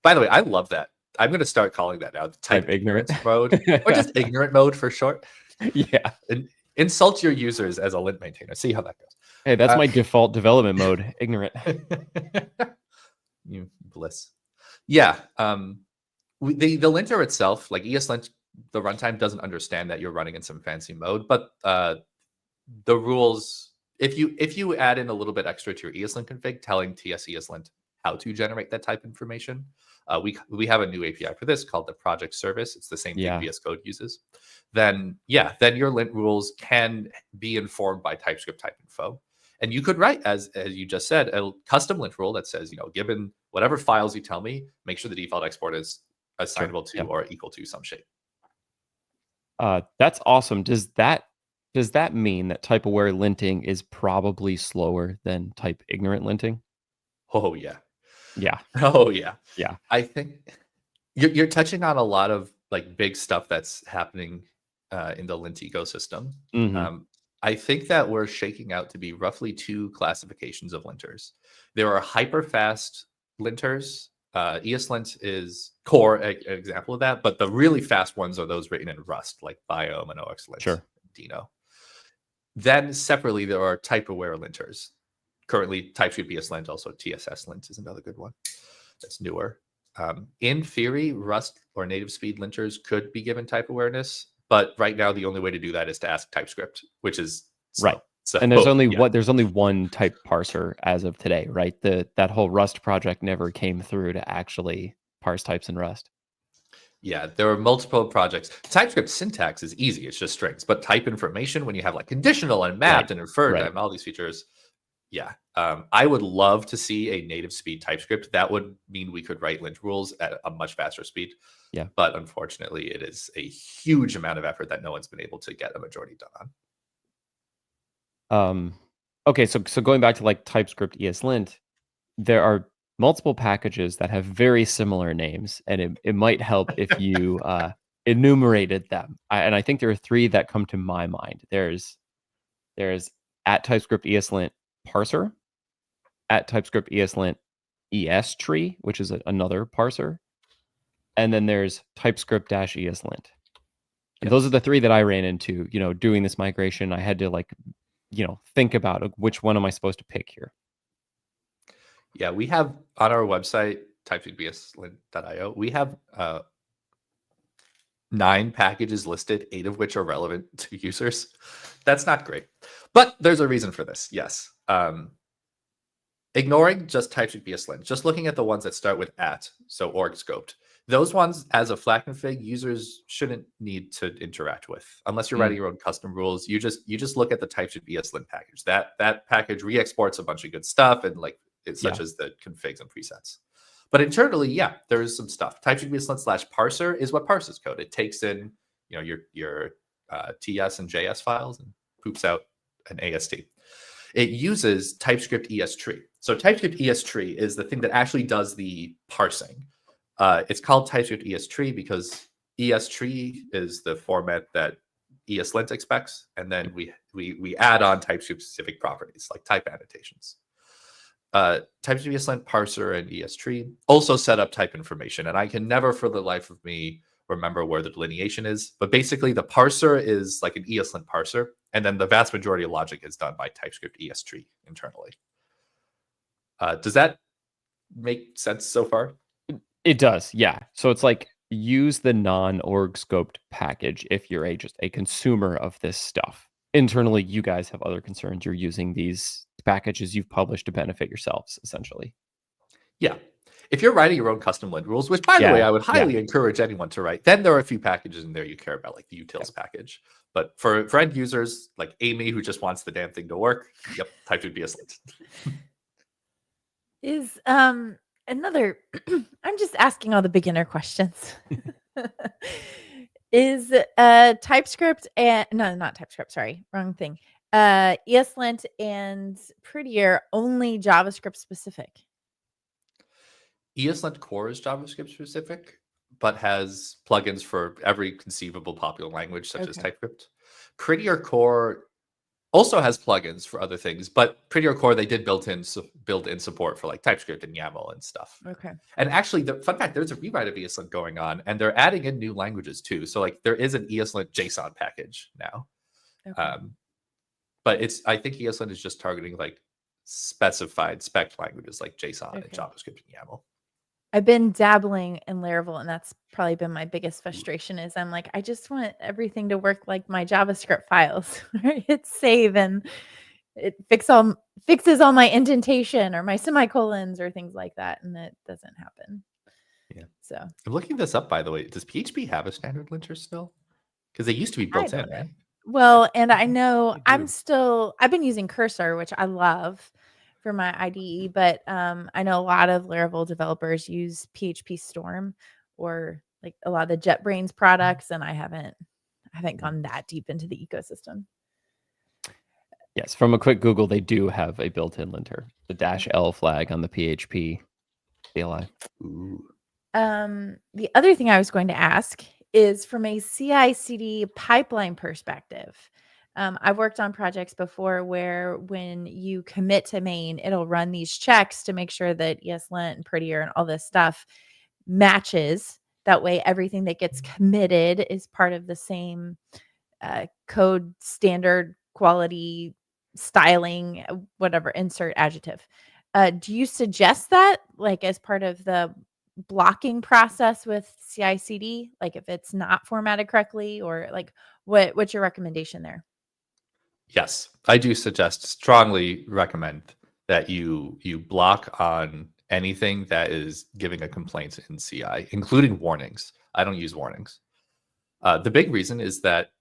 By the way, I love that. I'm going to start calling that now the type ignorance mode, or just ignorant mode for short. Yeah. And insult your users as a lint maintainer. See how that goes. Hey, that's my default development mode, ignorant. You bliss. Yeah. The linter itself, like ESLint, the runtime doesn't understand that you're running in some fancy mode, but the rules, if you add in a little bit extra to your ESLint config, telling TS ESLint how to generate that type information, we have a new API for this called the project service. It's the same thing VS Code uses. Then your lint rules can be informed by TypeScript type info. And you could write, as you just said, a custom lint rule that says, given whatever files you tell me, make sure the default export is assignable to or equal to some shape. That's awesome. Does that mean that type aware linting is probably slower than type ignorant linting? Oh yeah. Yeah. Oh yeah. Yeah. I think you're touching on a lot of like big stuff that's happening in the lint ecosystem. Mm-hmm. I think that we're shaking out to be roughly two classifications of linters. There are hyper-fast linters. ESLint is core an example of that, but the really fast ones are those written in Rust, like Biome and OXLint, sure. Dino. Then separately, there are type-aware linters. Currently, TypeScript ESLint, also TSS lint is another good one that's newer. In theory, Rust or native speed linters could be given type awareness, but right now the only way to do that is to ask TypeScript, which is slow. Right. So, and there's only one type parser as of today, right? That whole Rust project never came through to actually parse types in Rust. Yeah, there are multiple projects. TypeScript syntax is easy; it's just strings. But type information, when you have like conditional and mapped and inferred and all these features, I would love to see a native speed TypeScript. That would mean we could write lint rules at a much faster speed. Yeah. But unfortunately, it is a huge amount of effort that no one's been able to get a majority done on. Okay, so going back to like TypeScript ESLint, there are multiple packages that have very similar names, and it might help if you enumerated them. And I think there are three that come to my mind. There's at TypeScript ESLint parser, at TypeScript ESLint ES tree, which is another parser, and then there's TypeScript-ESLint. And those are the three that I ran into, doing this migration. I had to like think about which one am I supposed to pick here. Yeah, we have on our website, typescriptbslint.io, we have 9 packages listed, 8 of which are relevant to users. That's not great, but there's a reason for this. Yes. Ignoring just TypeScript ESLint, just looking at the ones that start with @ so org scoped. Those ones, as a flat config, users shouldn't need to interact with unless you're writing your own custom rules. You just look at the TypeScript ESLint package. That package re-exports a bunch of good stuff, and such as the configs and presets. But internally, yeah, there is some stuff. TypeScript ESLint / parser is what parses code. It takes in your TS and JS files and poops out an AST. It uses TypeScript ES-tree. So TypeScript ES-tree is the thing that actually does the parsing. It's called TypeScript ES-tree because ES-tree is the format that ESLint expects, and then we add on TypeScript specific properties like type annotations. TypeScript ESLint parser and ES-tree also set up type information, and I can never for the life of me remember where the delineation is, but basically the parser is like an ESLint parser, and then the vast majority of logic is done by TypeScript ES-tree internally. Does that make sense so far? It does, yeah. So it's like use the non-org scoped package if you're just a consumer of this stuff. Internally, you guys have other concerns. You're using these packages you've published to benefit yourselves, essentially. Yeah. If you're writing your own custom lint rules, which by the way, I would highly encourage anyone to write, then there are a few packages in there you care about, like the utils package. But for end users like Amy, who just wants the damn thing to work, yep, TypeScript ESLint. Is another I'm just asking all the beginner questions. Is TypeScript and not TypeScript, sorry, wrong thing. ESLint and Prettier only JavaScript specific? ESLint core is JavaScript specific, but has plugins for every conceivable popular language, such as TypeScript. Prettier core also has plugins for other things, but Prettier core, they did build in support for like TypeScript and YAML and stuff. Okay. And actually, the fun fact, there's a rewrite of ESLint going on, and they're adding in new languages too. So like there is an ESLint JSON package now. Okay. But I think ESLint is just targeting like specified spec languages like JSON and JavaScript and YAML. I've been dabbling in Laravel, and that's probably been my biggest frustration is I'm like, I just want everything to work like my JavaScript files. Hit save and it fixes all my indentation or my semicolons or things like that, and it doesn't happen. Yeah. So I'm looking this up, by the way. Does PHP have a standard linter still? Because they used to be built in, right? Well, and I know I've been using Cursor, which I love for my IDE, but I know a lot of Laravel developers use PHP Storm or like a lot of the JetBrains products, and I haven't gone that deep into the ecosystem. Yes, from a quick Google, they do have a built-in linter, the -L flag on the PHP CLI. Ooh. The other thing I was going to ask is from a CI/CD pipeline perspective. I've worked on projects before where when you commit to main, it'll run these checks to make sure that ESLint and Prettier and all this stuff matches. That way, everything that gets committed is part of the same code standard, quality, styling, whatever, insert adjective. Do you suggest that, like, as part of the blocking process with CI/CD, like if it's not formatted correctly, or like what's your recommendation there? Yes, I do strongly recommend that you block on anything that is giving a complaint in CI, including warnings. I don't use warnings. The big reason is that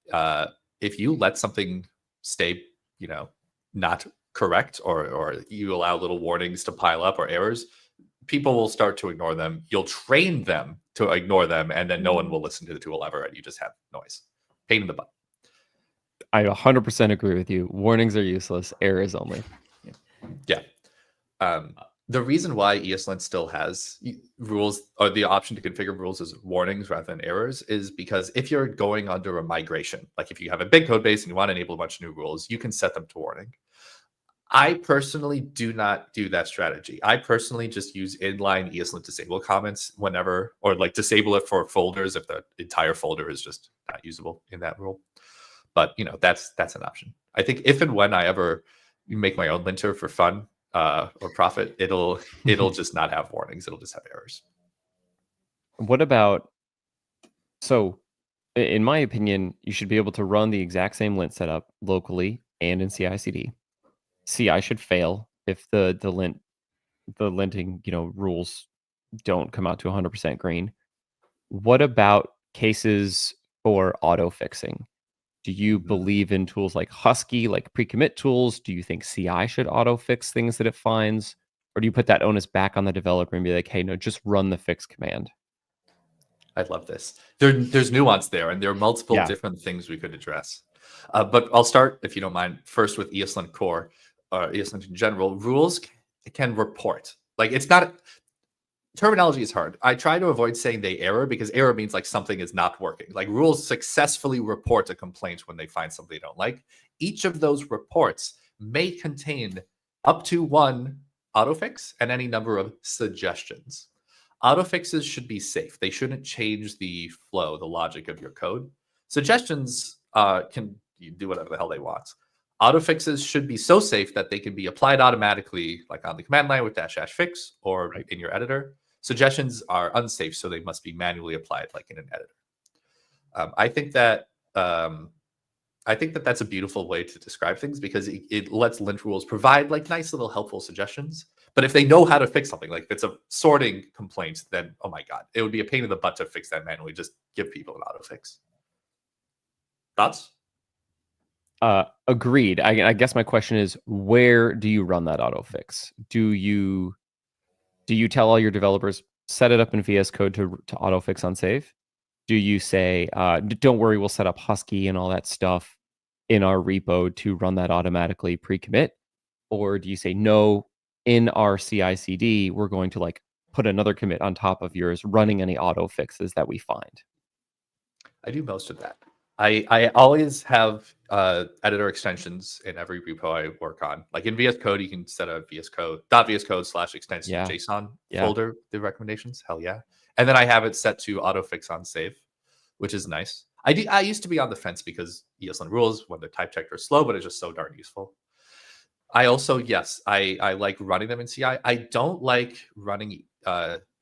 if you let something stay, not correct, or you allow little warnings to pile up or errors, people will start to ignore them. You'll train them to ignore them, and then no one will listen to the tool ever, and you just have noise. Pain in the butt. I 100% agree with you. Warnings are useless. Errors only. Yeah. The reason why ESLint still has rules, or the option to configure rules as warnings rather than errors, is because if you're going under a migration, like if you have a big code base and you want to enable a bunch of new rules, you can set them to warning. I personally do not do that strategy. I personally just use inline ESLint disable comments whenever, or like disable it for folders if the entire folder is just not usable in that rule. But that's an option. I think if and when I ever make my own linter for fun or profit, it'll just not have warnings. It'll just have errors. What about, so in my opinion, you should be able to run the exact same lint setup locally and in CI/CD. CI should fail if the linting rules don't come out to 100% green. What about cases for auto fixing? Do you believe in tools like Husky, like pre-commit tools? Do you think CI should auto fix things that it finds? Or do you put that onus back on the developer and be like, hey, no, just run the fix command? I love this. There's nuance there, and there are multiple different things we could address. But I'll start, if you don't mind, first with ESLint Core, or ESLint in general. Rules can report. Like, it's not... Terminology is hard. I try to avoid saying they error, because error means like something is not working. Like, rules successfully report a complaint when they find something they don't like. Each of those reports may contain up to one autofix and any number of suggestions. Autofixes should be safe. They shouldn't change the flow, the logic of your code. Suggestions can do whatever the hell they want. Autofixes should be so safe that they can be applied automatically, like on the command line with --fix or in your editor. Suggestions are unsafe, so they must be manually applied, like in an editor. I think that that's a beautiful way to describe things, because it lets lint rules provide like nice little helpful suggestions. But if they know how to fix something, like if it's a sorting complaint, then oh my god, it would be a pain in the butt to fix that manually. Just give people an autofix. Thoughts? Agreed. I guess my question is, where do you run that autofix? Do you tell all your developers, set it up in VS Code to autofix on save? Do you say, don't worry, we'll set up Husky and all that stuff in our repo to run that automatically pre-commit? Or do you say, no, in our CI/CD, we're going to like put another commit on top of yours, running any auto fixes that we find? I do most of that. I always have editor extensions in every repo I work on. Like in VS Code, you can set a VS Code .vscode/extension JSON folder, the recommendations. Hell yeah. And then I have it set to autofix on save, which is nice. I used to be on the fence because ESLint rules, when they're type checked, are slow, but it's just so darn useful. I also, yes, I like running them in CI. I don't like running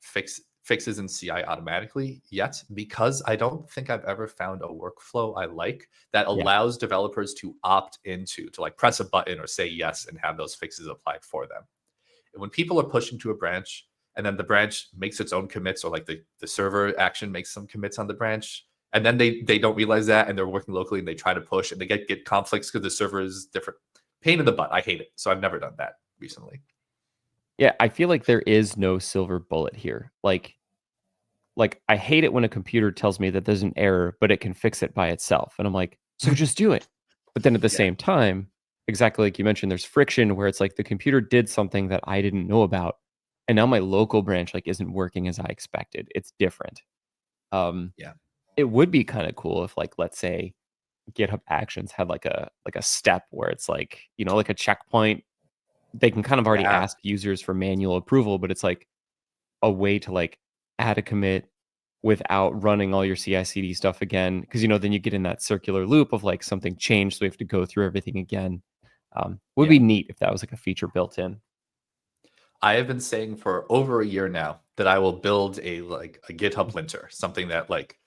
fixes in CI automatically yet, because I don't think I've ever found a workflow I like that allows developers to opt into, to like press a button or say yes and have those fixes applied for them. And when people are pushing to a branch and then the branch makes its own commits, or like the server action makes some commits on the branch, and then they don't realize that, and they're working locally and they try to push and they get conflicts because the server is different. Pain in the butt. I hate it. So I've never done that recently. Yeah, I feel like there is no silver bullet here. Like I hate it when a computer tells me that there's an error, but it can fix it by itself. And I'm like, so just do it. But then at the same time, exactly like you mentioned, there's friction where it's like the computer did something that I didn't know about, and now my local branch like isn't working as I expected. It's different. It would be kind of cool if, like, let's say GitHub Actions had like a step where it's like, like a checkpoint. They can kind of already ask users for manual approval, but it's like a way to like add a commit without running all your CI/CD stuff again, because then you get in that circular loop of like something changed, so we have to go through everything again. Would be neat if that was like a feature built in. I have been saying for over a year now that I will build a GitHub linter, something that like,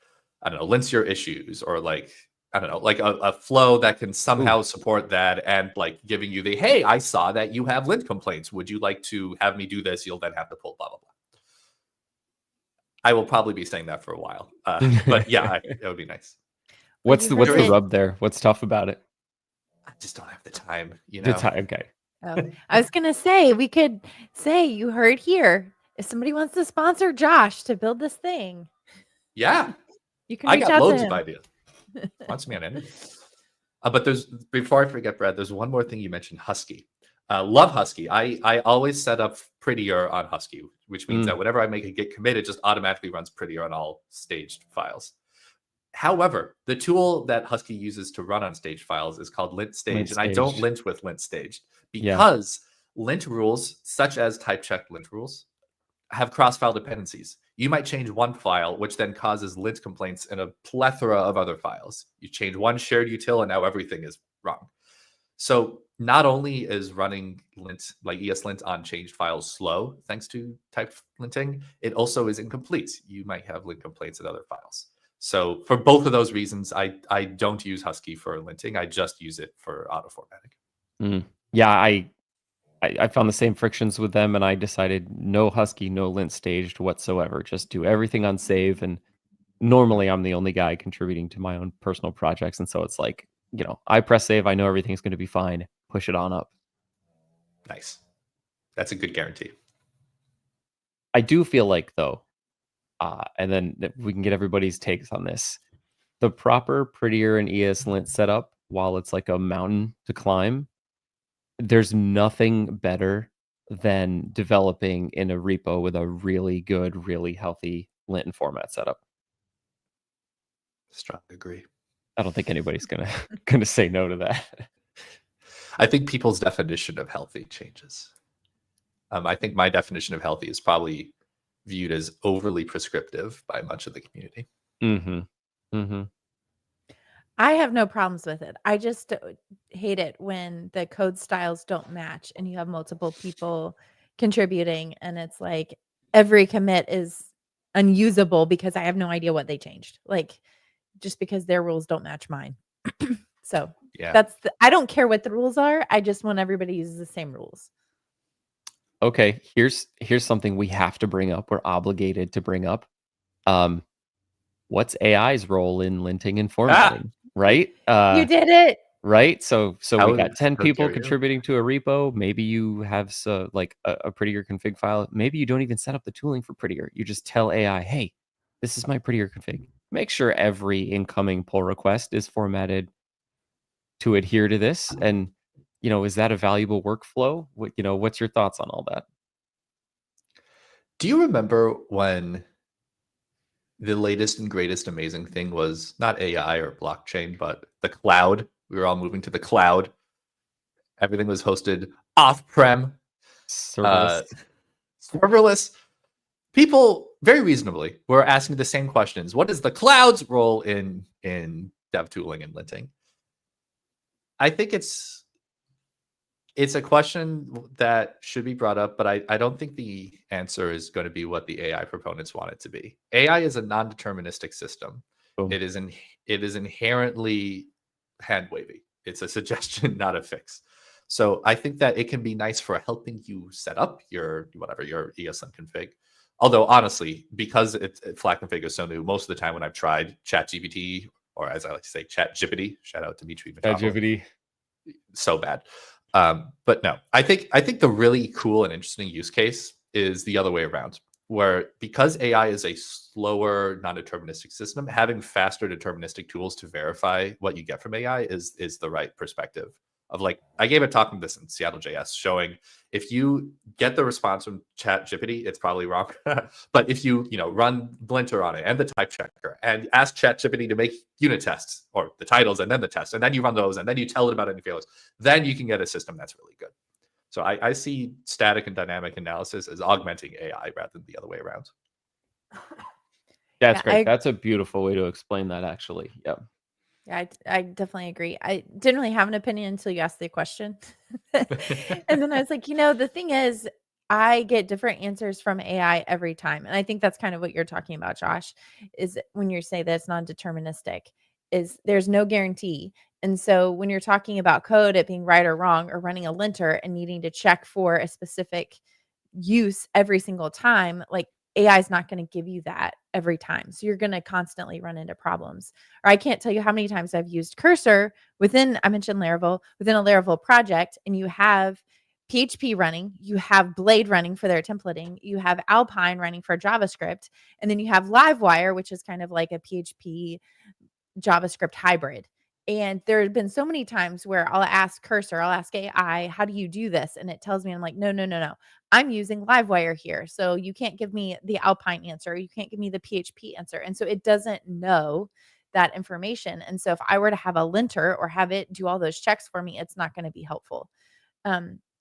I don't know, lints your issues, or like, I don't know, like a flow that can somehow support that, and like giving you the, hey, I saw that you have lint complaints. Would you like to have me do this? You'll then have to pull blah, blah, blah. I will probably be saying that for a while. But yeah, it would be nice. What's the rub there? What's tough about it? I just don't have the time, Okay. Oh, I was going to say, we could say, you heard here, if somebody wants to sponsor Josh to build this thing. Yeah. You can I reach got out loads to of him. ideas. Wants me on anything. But before I forget, Brad, there's one more thing you mentioned, Husky. Love Husky. I always set up prettier on Husky, which means that whenever I make a git commit, it just automatically runs prettier on all staged files. However, the tool that Husky uses to run on staged files is called lint staged, and I don't lint with lint staged because lint rules, such as type check lint rules, have cross-file dependencies. You might change one file, which then causes lint complaints in a plethora of other files. You change one shared util, and now everything is wrong. So not only is running lint, like ESLint on changed files, slow thanks to typed linting, it also is incomplete. You might have lint complaints in other files. So for both of those reasons, I don't use Husky for linting. I just use it for auto formatting. Yeah, I found the same frictions with them, and I decided no Husky, no lint staged whatsoever. Just do everything on save. And normally I'm the only guy contributing to my own personal projects. And so it's like, I press save. I know everything's going to be fine. Push it on up. Nice. That's a good guarantee. I do feel like, though, and then we can get everybody's takes on this, the proper Prettier and ESLint setup, while it's like a mountain to climb, there's nothing better than developing in a repo with a really good, really healthy lint and format setup. Strong agree. I don't think anybody's gonna say no to that. I think people's definition of healthy changes. I think my definition of healthy is probably viewed as overly prescriptive by much of the community. I have no problems with it. I just hate it when the code styles don't match and you have multiple people contributing and it's like every commit is unusable because I have no idea what they changed. Like just because their rules don't match mine. So yeah, I don't care what the rules are. I just want everybody to use the same rules. Okay, here's something we have to bring up. We're obligated to bring up. What's AI's role in linting and formatting? Right? You did it. Right? So we got 10 people contributing to a repo. Maybe you have a Prettier config file. Maybe you don't even set up the tooling for Prettier. You just tell AI, hey, this is my Prettier config. Make sure every incoming pull request is formatted to adhere to this. And, is that a valuable workflow? What's your thoughts on all that? Do you remember when the latest and greatest amazing thing was not AI or blockchain, but the cloud? We were all moving to the cloud. Everything was hosted off-prem. Serverless. People very reasonably were asking the same questions. What is the cloud's role in dev tooling and linting? I think it's a question that should be brought up, but I don't think the answer is going to be what the AI proponents want it to be. AI is a non-deterministic system. Boom. It is inherently hand-wavy. It's a suggestion, not a fix. So I think that it can be nice for helping you set up your ESLint config. Although honestly, because flat config is so new, most of the time when I've tried ChatGPT, or as I like to say, ChatGPT, shout out to Dimitri Machado, ChatGPT, so bad. But no, I think the really cool and interesting use case is the other way around, where because AI is a slower, non-deterministic system, having faster deterministic tools to verify what you get from AI is the right perspective. Of like, I gave a talk on this in Seattle JS showing if you get the response from ChatGPT, it's probably wrong. But if you run Blinter on it and the type checker and ask ChatGPT to make unit tests or the titles and then the tests, and then you run those and then you tell it about any failures, then you can get a system that's really good. So I see static and dynamic analysis as augmenting AI rather than the other way around. That's great. That's a beautiful way to explain that, actually. Yep. Yeah, I definitely agree. I didn't really have an opinion until you asked the question. And then I was like, the thing is, I get different answers from AI every time. And I think that's kind of what you're talking about, Josh, is when you say that it's non-deterministic, is there's no guarantee. And so when you're talking about code, it being right or wrong, or running a linter and needing to check for a specific use every single time, like AI is not going to give you that every time. So you're going to constantly run into problems. Or I can't tell you how many times I've used Cursor I mentioned Laravel, within a Laravel project, and you have PHP running, you have Blade running for their templating, you have Alpine running for JavaScript, and then you have Livewire, which is kind of like a PHP JavaScript hybrid. And there have been so many times where I'll ask Cursor, I'll ask AI, how do you do this? And it tells me, I'm like, no. I'm using Livewire here. So you can't give me the Alpine answer. You can't give me the PHP answer. And so it doesn't know that information. And so if I were to have a linter or have it do all those checks for me, it's not going to be helpful.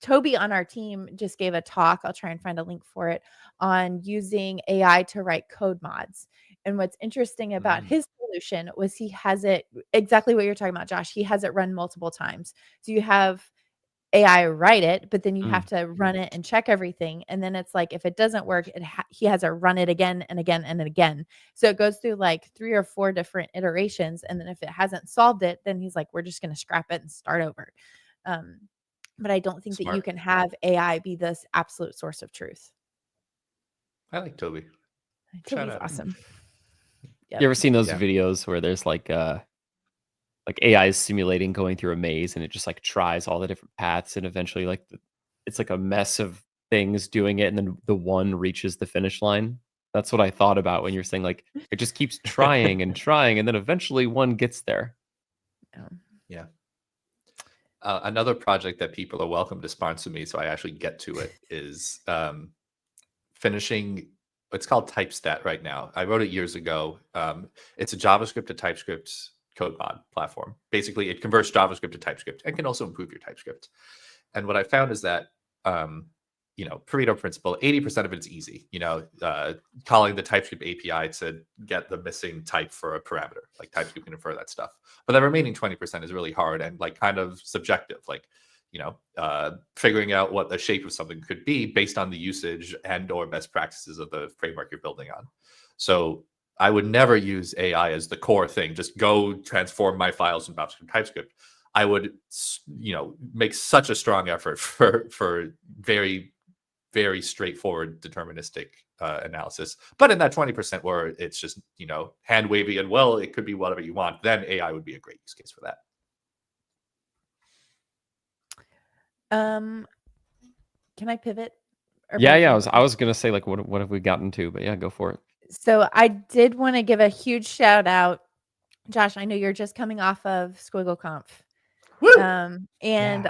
Toby on our team just gave a talk. I'll try and find a link for it on using AI to write code mods. And what's interesting about his solution was he has it exactly what you're talking about, Josh. He has it run multiple times. So you have AI write it, but then you have to run it and check everything. And then it's like, if it doesn't work, he has to run it again and again and again. So it goes through like 3 or 4 different iterations. And then if it hasn't solved it, then he's like, we're just going to scrap it and start over. But I don't think that you can have AI be this absolute source of truth. I like Toby. Toby's awesome. Yep. You ever seen those videos where there's like AI is simulating going through a maze and it just like tries all the different paths and eventually like it's like a mess of things doing it and then the one reaches the finish line? That's what I thought about when you're saying like it just keeps trying and trying and then eventually one gets there. Yeah. Another project that people are welcome to sponsor me, so I actually get to it, is finishing. It's called TypeStat right now. I wrote it years ago. It's a JavaScript to TypeScript code mod platform. Basically, it converts JavaScript to TypeScript and can also improve your TypeScript. And what I found is that, Pareto principle, 80% of it is easy. Calling the TypeScript API to get the missing type for a parameter, like TypeScript can infer that stuff. But the remaining 20% is really hard and like kind of subjective, like, figuring out what the shape of something could be based on the usage and or best practices of the framework you're building on. So I would never use AI as the core thing. Just go transform my files in JavaScript TypeScript. I would, make such a strong effort for very, very straightforward deterministic analysis. But in that 20% where it's just, hand wavy and it could be whatever you want, then AI would be a great use case for that. Can I pivot? Yeah. I was gonna say like what have we gotten to, but yeah, go for it. So I did want to give a huge shout out, Josh. I know you're just coming off of SquiggleConf.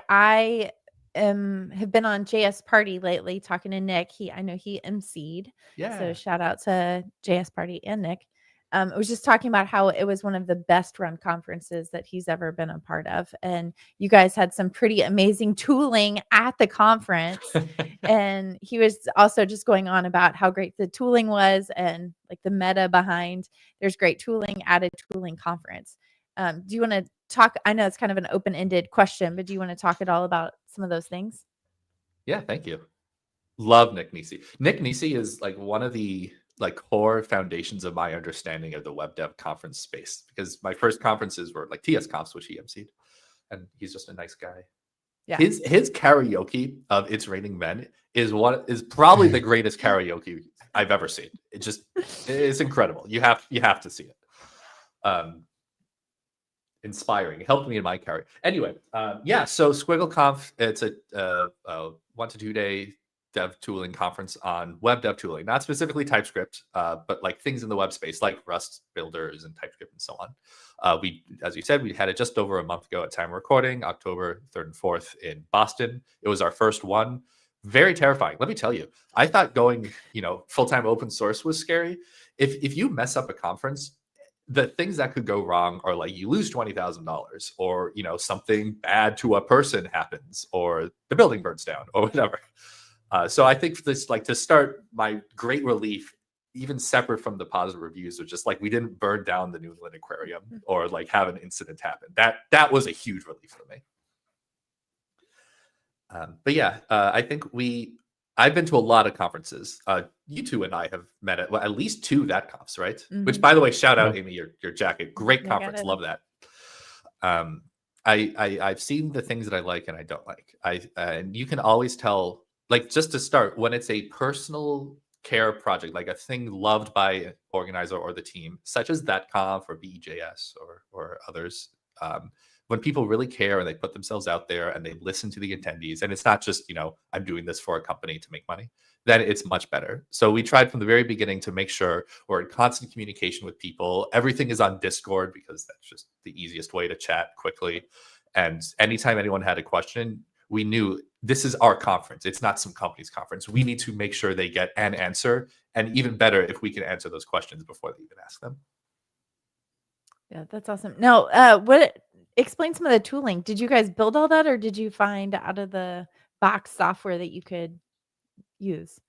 I have been on JS Party lately talking to Nick. I know he emceed. Yeah. So shout out to JS Party and Nick. I was just talking about how it was one of the best run conferences that he's ever been a part of. And you guys had some pretty amazing tooling at the conference. And he was also just going on about how great the tooling was and like the meta behind there's great tooling, added tooling conference. Do you want to talk? I know it's kind of an open-ended question, but do you want to talk at all about some of those things? Yeah, thank you. Love Nick Nisi. Nick Nisi is like one of the core foundations of my understanding of the web dev conference space, because my first conferences were like TS Conf, which he emceed, and he's just a nice guy. Yeah. His karaoke of It's Raining Men is probably the greatest karaoke I've ever seen. It's incredible. You have to see it. Inspiring. It helped me in my career. Anyway, so SquiggleConf, it's a 1 to 2 day dev tooling conference on web dev tooling, not specifically TypeScript, but like things in the web space like Rust builders and TypeScript and so on. As you said, we had it just over a month ago at time of recording, October 3rd and 4th in Boston. It was our first one. Very terrifying. Let me tell you, I thought going, full-time open source was scary. If you mess up a conference, the things that could go wrong are like you lose $20,000 or, something bad to a person happens or the building burns down or whatever. So I think this, to start, my great relief, even separate from the positive reviews, was just like we didn't burn down the New England Aquarium or have an incident happen. That was a huge relief for me. I think I've been to a lot of conferences. You two and I have met at least 2 VATConfs, right? Mm-hmm. Which, by the way, shout out, Amy, your jacket. Great conference. Love that. I've seen the things that I like and I don't like. And you can always tell, just to start, when it's a personal care project, like a thing loved by an organizer or the team, such as VATConf or VEJS or others, when people really care and they put themselves out there and they listen to the attendees, and it's not just, I'm doing this for a company to make money, then it's much better. So we tried from the very beginning to make sure we're in constant communication with people. Everything is on Discord because that's just the easiest way to chat quickly. And anytime anyone had a question, we knew this is our conference. It's not some company's conference. We need to make sure they get an answer, and even better if we can answer those questions before they even ask them. Yeah, that's awesome. Now, explain some of the tooling. Did you guys build all that, or did you find out of the box software that you could use?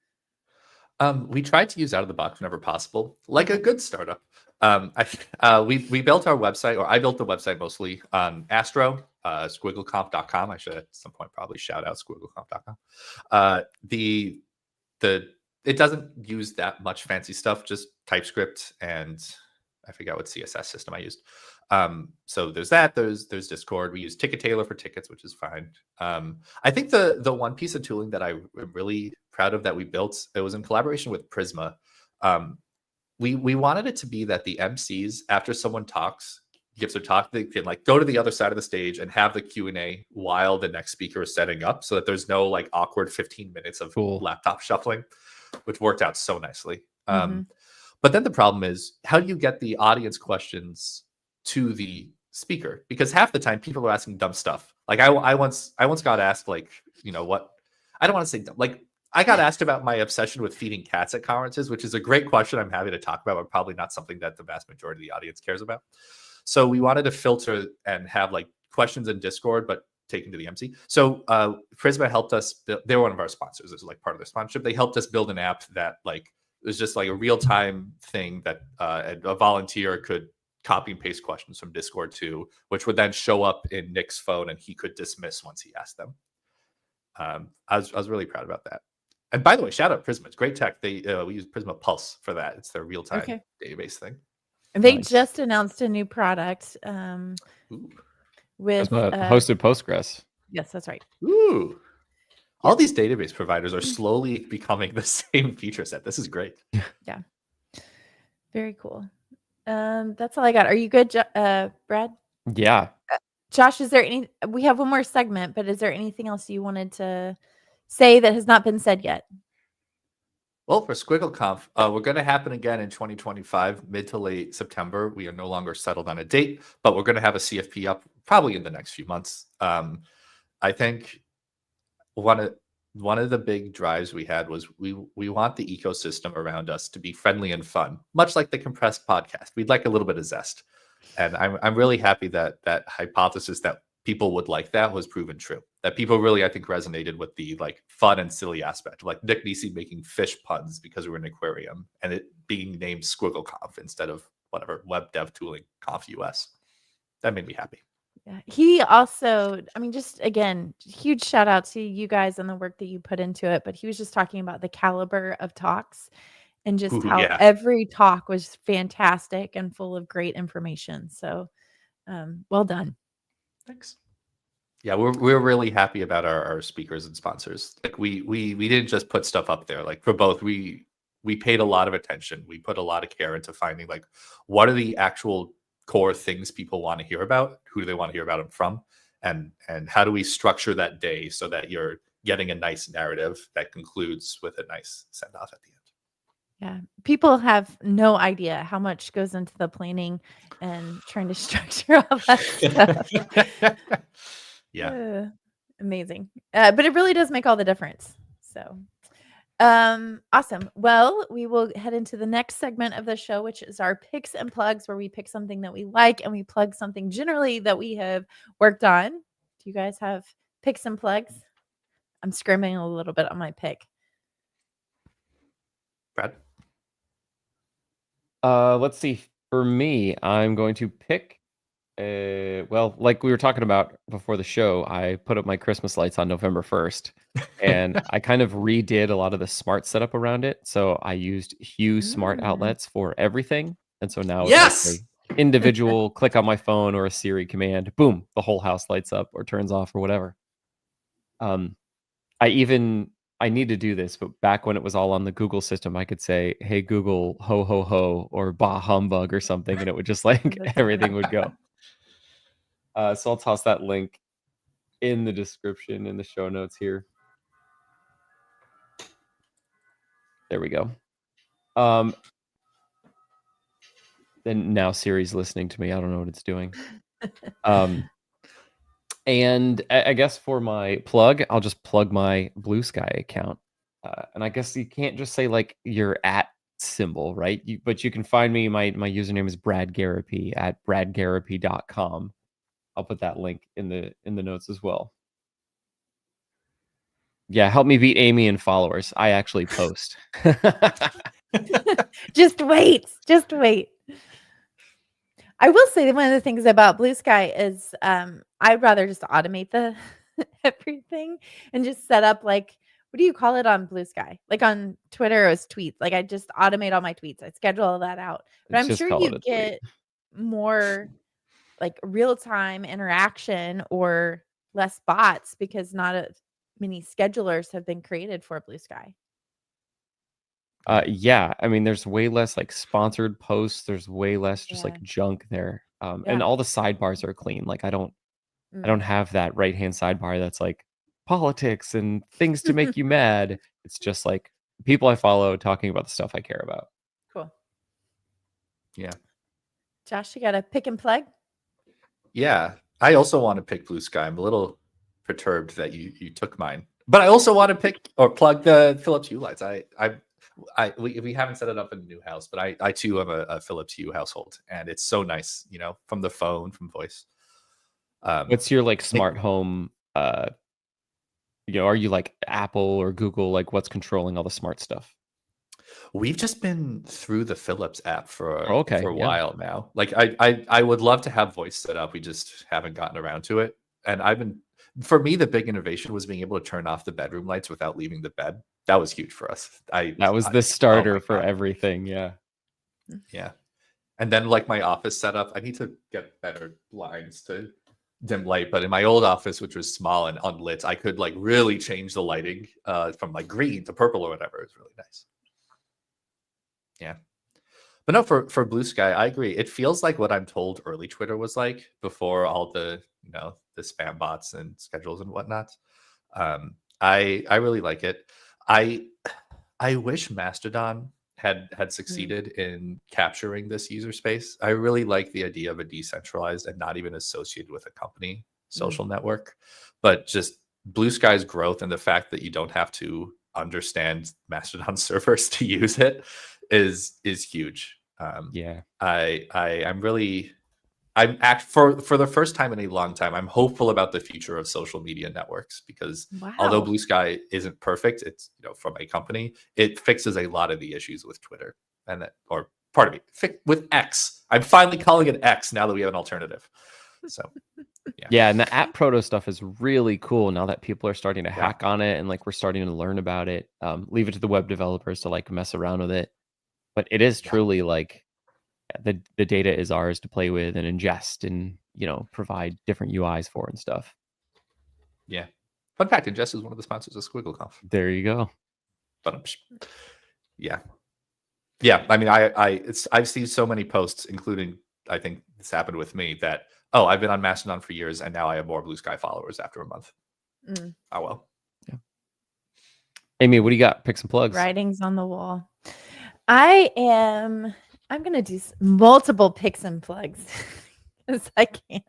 We tried to use out of the box whenever possible, like a good startup. We built our website, or I built the website mostly on Astro, squiggleconf.com. I should at some point probably shout out squiggleconf.com. It doesn't use that much fancy stuff, just TypeScript, and I forgot what CSS system I used. So there's that. There's Discord. We use Ticketailor for tickets, which is fine. I think the one piece of tooling that I'm really proud of that we built, it was in collaboration with Prisma. We wanted it to be that the MCs, after someone gives their talk, they can like go to the other side of the stage and have the Q&A while the next speaker is setting up, so that there's no like awkward 15 minutes of laptop shuffling, which worked out so nicely. But then the problem is, how do you get the audience questions to the speaker? Because half the time people are asking dumb stuff. Like I once got asked, like, you know what? I don't want to say dumb. Like, I got asked about my obsession with feeding cats at conferences, which is a great question I'm happy to talk about, but probably not something that the vast majority of the audience cares about. So we wanted to filter and have like questions in Discord, but taken to the MC. So Prisma helped us. They're one of our sponsors. This is like part of their sponsorship. They helped us build an app that like it was just like a real-time thing that a volunteer could copy and paste questions from Discord to, which would then show up in Nick's phone and he could dismiss once he asked them. I was really proud about that. And by the way, shout out Prisma. It's great tech. We use Prisma Pulse for that. It's their real-time database thing. They just announced a new product with hosted Postgres. Yes, that's right. Ooh. All these database providers are slowly becoming the same feature set. This is great. Yeah. Very cool. That's all I got. Are you good, Brad? Yeah. Josh, is there we have one more segment, but is there anything else you wanted to say that has not been said yet? Well, for SquiggleConf, we're going to happen again in 2025, mid to late September. We are no longer settled on a date, but we're going to have a CFP up probably in the next few months. I think one of the big drives we had was we want the ecosystem around us to be friendly and fun, much like the Compressed podcast. We'd like a little bit of zest, and I'm really happy that that hypothesis that people would like that was proven true. That people really, I think, resonated with the like fun and silly aspect, like Nick Nisi making fish puns because we were in an aquarium, and it being named SquiggleConf instead of whatever Web Dev Tooling Conf US. That made me happy. Yeah. He also, I mean, just again, huge shout out to you guys and the work that you put into it. But he was just talking about the caliber of talks and just how every talk was fantastic and full of great information. So well done. Thanks. Yeah, we're really happy about our speakers and sponsors. Like we didn't just put stuff up there. Like for both, we paid a lot of attention. We put a lot of care into finding like what are the actual core things people want to hear about, who do they want to hear about them from, and how do we structure that day so that you're getting a nice narrative that concludes with a nice send off at the end. Yeah, people have no idea how much goes into the planning and trying to structure all that stuff. Yeah, amazing. But it really does make all the difference. So awesome. Well, we will head into the next segment of the show, which is our picks and plugs, where we pick something that we like and we plug something generally that we have worked on. Do you guys have picks and plugs? I'm scrimming a little bit on my pick. Brad? Let's see. For me, I'm going to pick well, like we were talking about before the show, I put up my Christmas lights on November 1st, and I kind of redid a lot of the smart setup around it. So I used Hue smart outlets for everything. And so now it's like a individual click on my phone or a Siri command, boom, the whole house lights up or turns off or whatever. I need to do this, but back when it was all on the Google system, I could say, hey, Google, ho, ho, ho, or bah humbug or something, and it would just like everything would go. So I'll toss that link in the description in the show notes here. There we go. Then now Siri's listening to me. I don't know what it's doing. And I guess for my plug, I'll just plug my Blue Sky account. And I guess you can't just say like your @ symbol, right? But you can find me. My username is Brad Garapy at bradgarapy.com. I'll put that link in the notes as well. Yeah, help me beat Amy in followers. I actually post. Just wait. Just wait. I will say that one of the things about Blue Sky is I'd rather just automate the everything and just set up like, what do you call it on Blue Sky? Like on Twitter, it was tweets. Like I just automate all my tweets. I schedule all that out. But I'm Just sure call it you a tweet. get more like real-time interaction or less bots because not as many schedulers have been created for Blue Sky. Yeah, I mean, there's way less like sponsored posts. There's way less just like junk there. And all the sidebars are clean. Like I don't have that right-hand sidebar that's like politics and things to make you mad. It's just like people I follow talking about the stuff I care about. Cool. Yeah. Josh, you got a pick and plug? Yeah, I also want to pick Blue Sky. I'm a little perturbed that you took mine, but I also want to pick or plug the Philips Hue lights. We haven't set it up in a new house, but I too am a Philips Hue household, and it's so nice, from the phone, from voice. What's your like smart home? Are you like Apple or Google? Like, what's controlling all the smart stuff? We've just been through the Philips app for a yeah. while now. Like I would love to have voice set up. We just haven't gotten around to it. And for me, the big innovation was being able to turn off the bedroom lights without leaving the bed. That was huge for us. That was the starter for everything. Yeah. Yeah. And then like my office setup, I need to get better blinds to dim light. But in my old office, which was small and unlit, I could like really change the lighting from like green to purple or whatever. It's really nice. Yeah. But no, for Blue Sky, I agree. It feels like what I'm told early Twitter was like before all the, the spam bots and schedules and whatnot. I really like it. I wish Mastodon had succeeded in capturing this user space. I really like the idea of a decentralized and not even associated with a company social network, but just Blue Sky's growth and the fact that you don't have to understand Mastodon servers to use it is huge. Yeah, For the first time in a long time, I'm hopeful about the future of social media networks because although Blue Sky isn't perfect, it's from a company, it fixes a lot of the issues with Twitter with X. I'm finally calling it X now that we have an alternative. So yeah, and the app proto stuff is really cool now that people are starting to hack on it and like we're starting to learn about it. Leave it to the web developers to like mess around with it, but it is truly like the data is ours to play with and ingest and provide different UIs for and stuff. Yeah. Fun fact: Ingest is one of the sponsors of SquiggleConf. There you go. But yeah. I mean, I've seen so many posts, including I think this happened with me that I've been on Mastodon for years and now I have more Blue Sky followers after a month. Oh well. Yeah. Amy, what do you got? Pick some plugs. Writings on the wall. I'm going to do multiple picks and plugs as I can.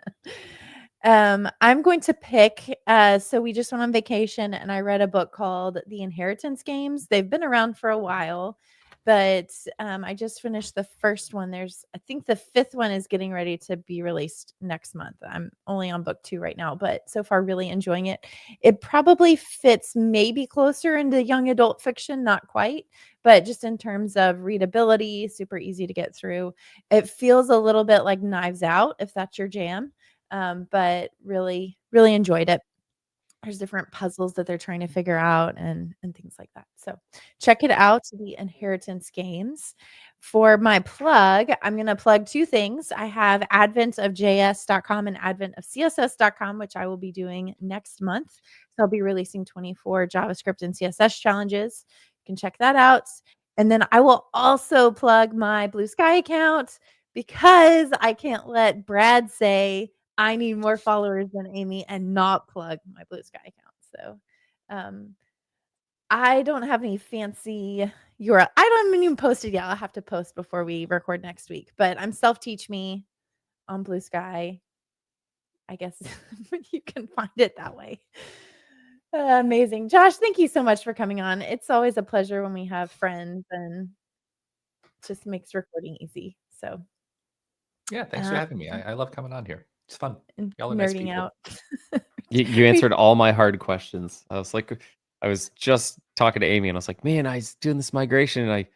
I'm going to pick, so we just went on vacation and I read a book called The Inheritance Games. They've been around for a while, but I just finished the first one. I think the fifth one is getting ready to be released next month. I'm only on book 2 right now, but so far really enjoying it. It probably fits maybe closer into young adult fiction, not quite, but just in terms of readability, super easy to get through. It feels a little bit like Knives Out, if that's your jam, but really, really enjoyed it. There's different puzzles that they're trying to figure out and things like that. So check it out, The Inheritance Games. For my plug, I'm going to plug 2 things. I have adventofjs.com and adventofcss.com, which I will be doing next month. So I'll be releasing 24 JavaScript and CSS challenges. You can check that out. And then I will also plug my Blue Sky account because I can't let Brad say I need more followers than Amy and not plug my Blue Sky account. So I don't have any fancy URL. I don't even post it yet. I'll have to post before we record next week. But I'm Self-Teach Me on Blue Sky. I guess you can find it that way. Amazing. Josh, thank you so much for coming on. It's always a pleasure when we have friends and just makes recording easy. So yeah, thanks for having me. I love coming on here. It's fun. And Y'all are nice nerding people. out. You answered all my hard questions. I was like, I was just talking to Amy and I was like, man, I was doing this migration and I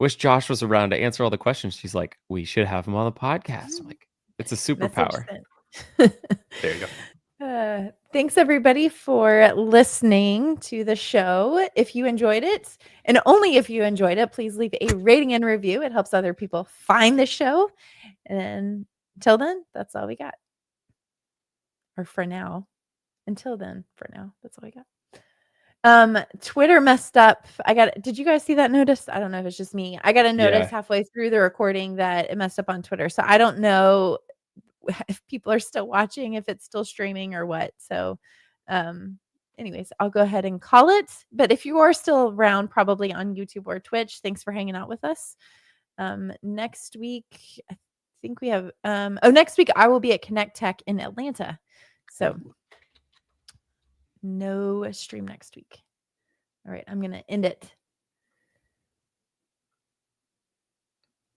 wish Josh was around to answer all the questions. She's like, we should have him on the podcast. I'm like, it's a superpower. There you go. Thanks everybody for listening to the show. If you enjoyed it, and only if you enjoyed it, please leave a rating and review. It helps other people find the show. And until then, that's all we got. Or for now. Until then, for now, that's all we got. Twitter messed up. Did you guys see that notice? I don't know if it's just me. I got a notice halfway through the recording that it messed up on Twitter. So I don't know if people are still watching, if it's still streaming or what. So anyways, I'll go ahead and call it. But if you are still around, probably on YouTube or Twitch, thanks for hanging out with us. Next week, I think we have next week I will be at Connect Tech in Atlanta. So no stream next week. All right, I'm gonna end it.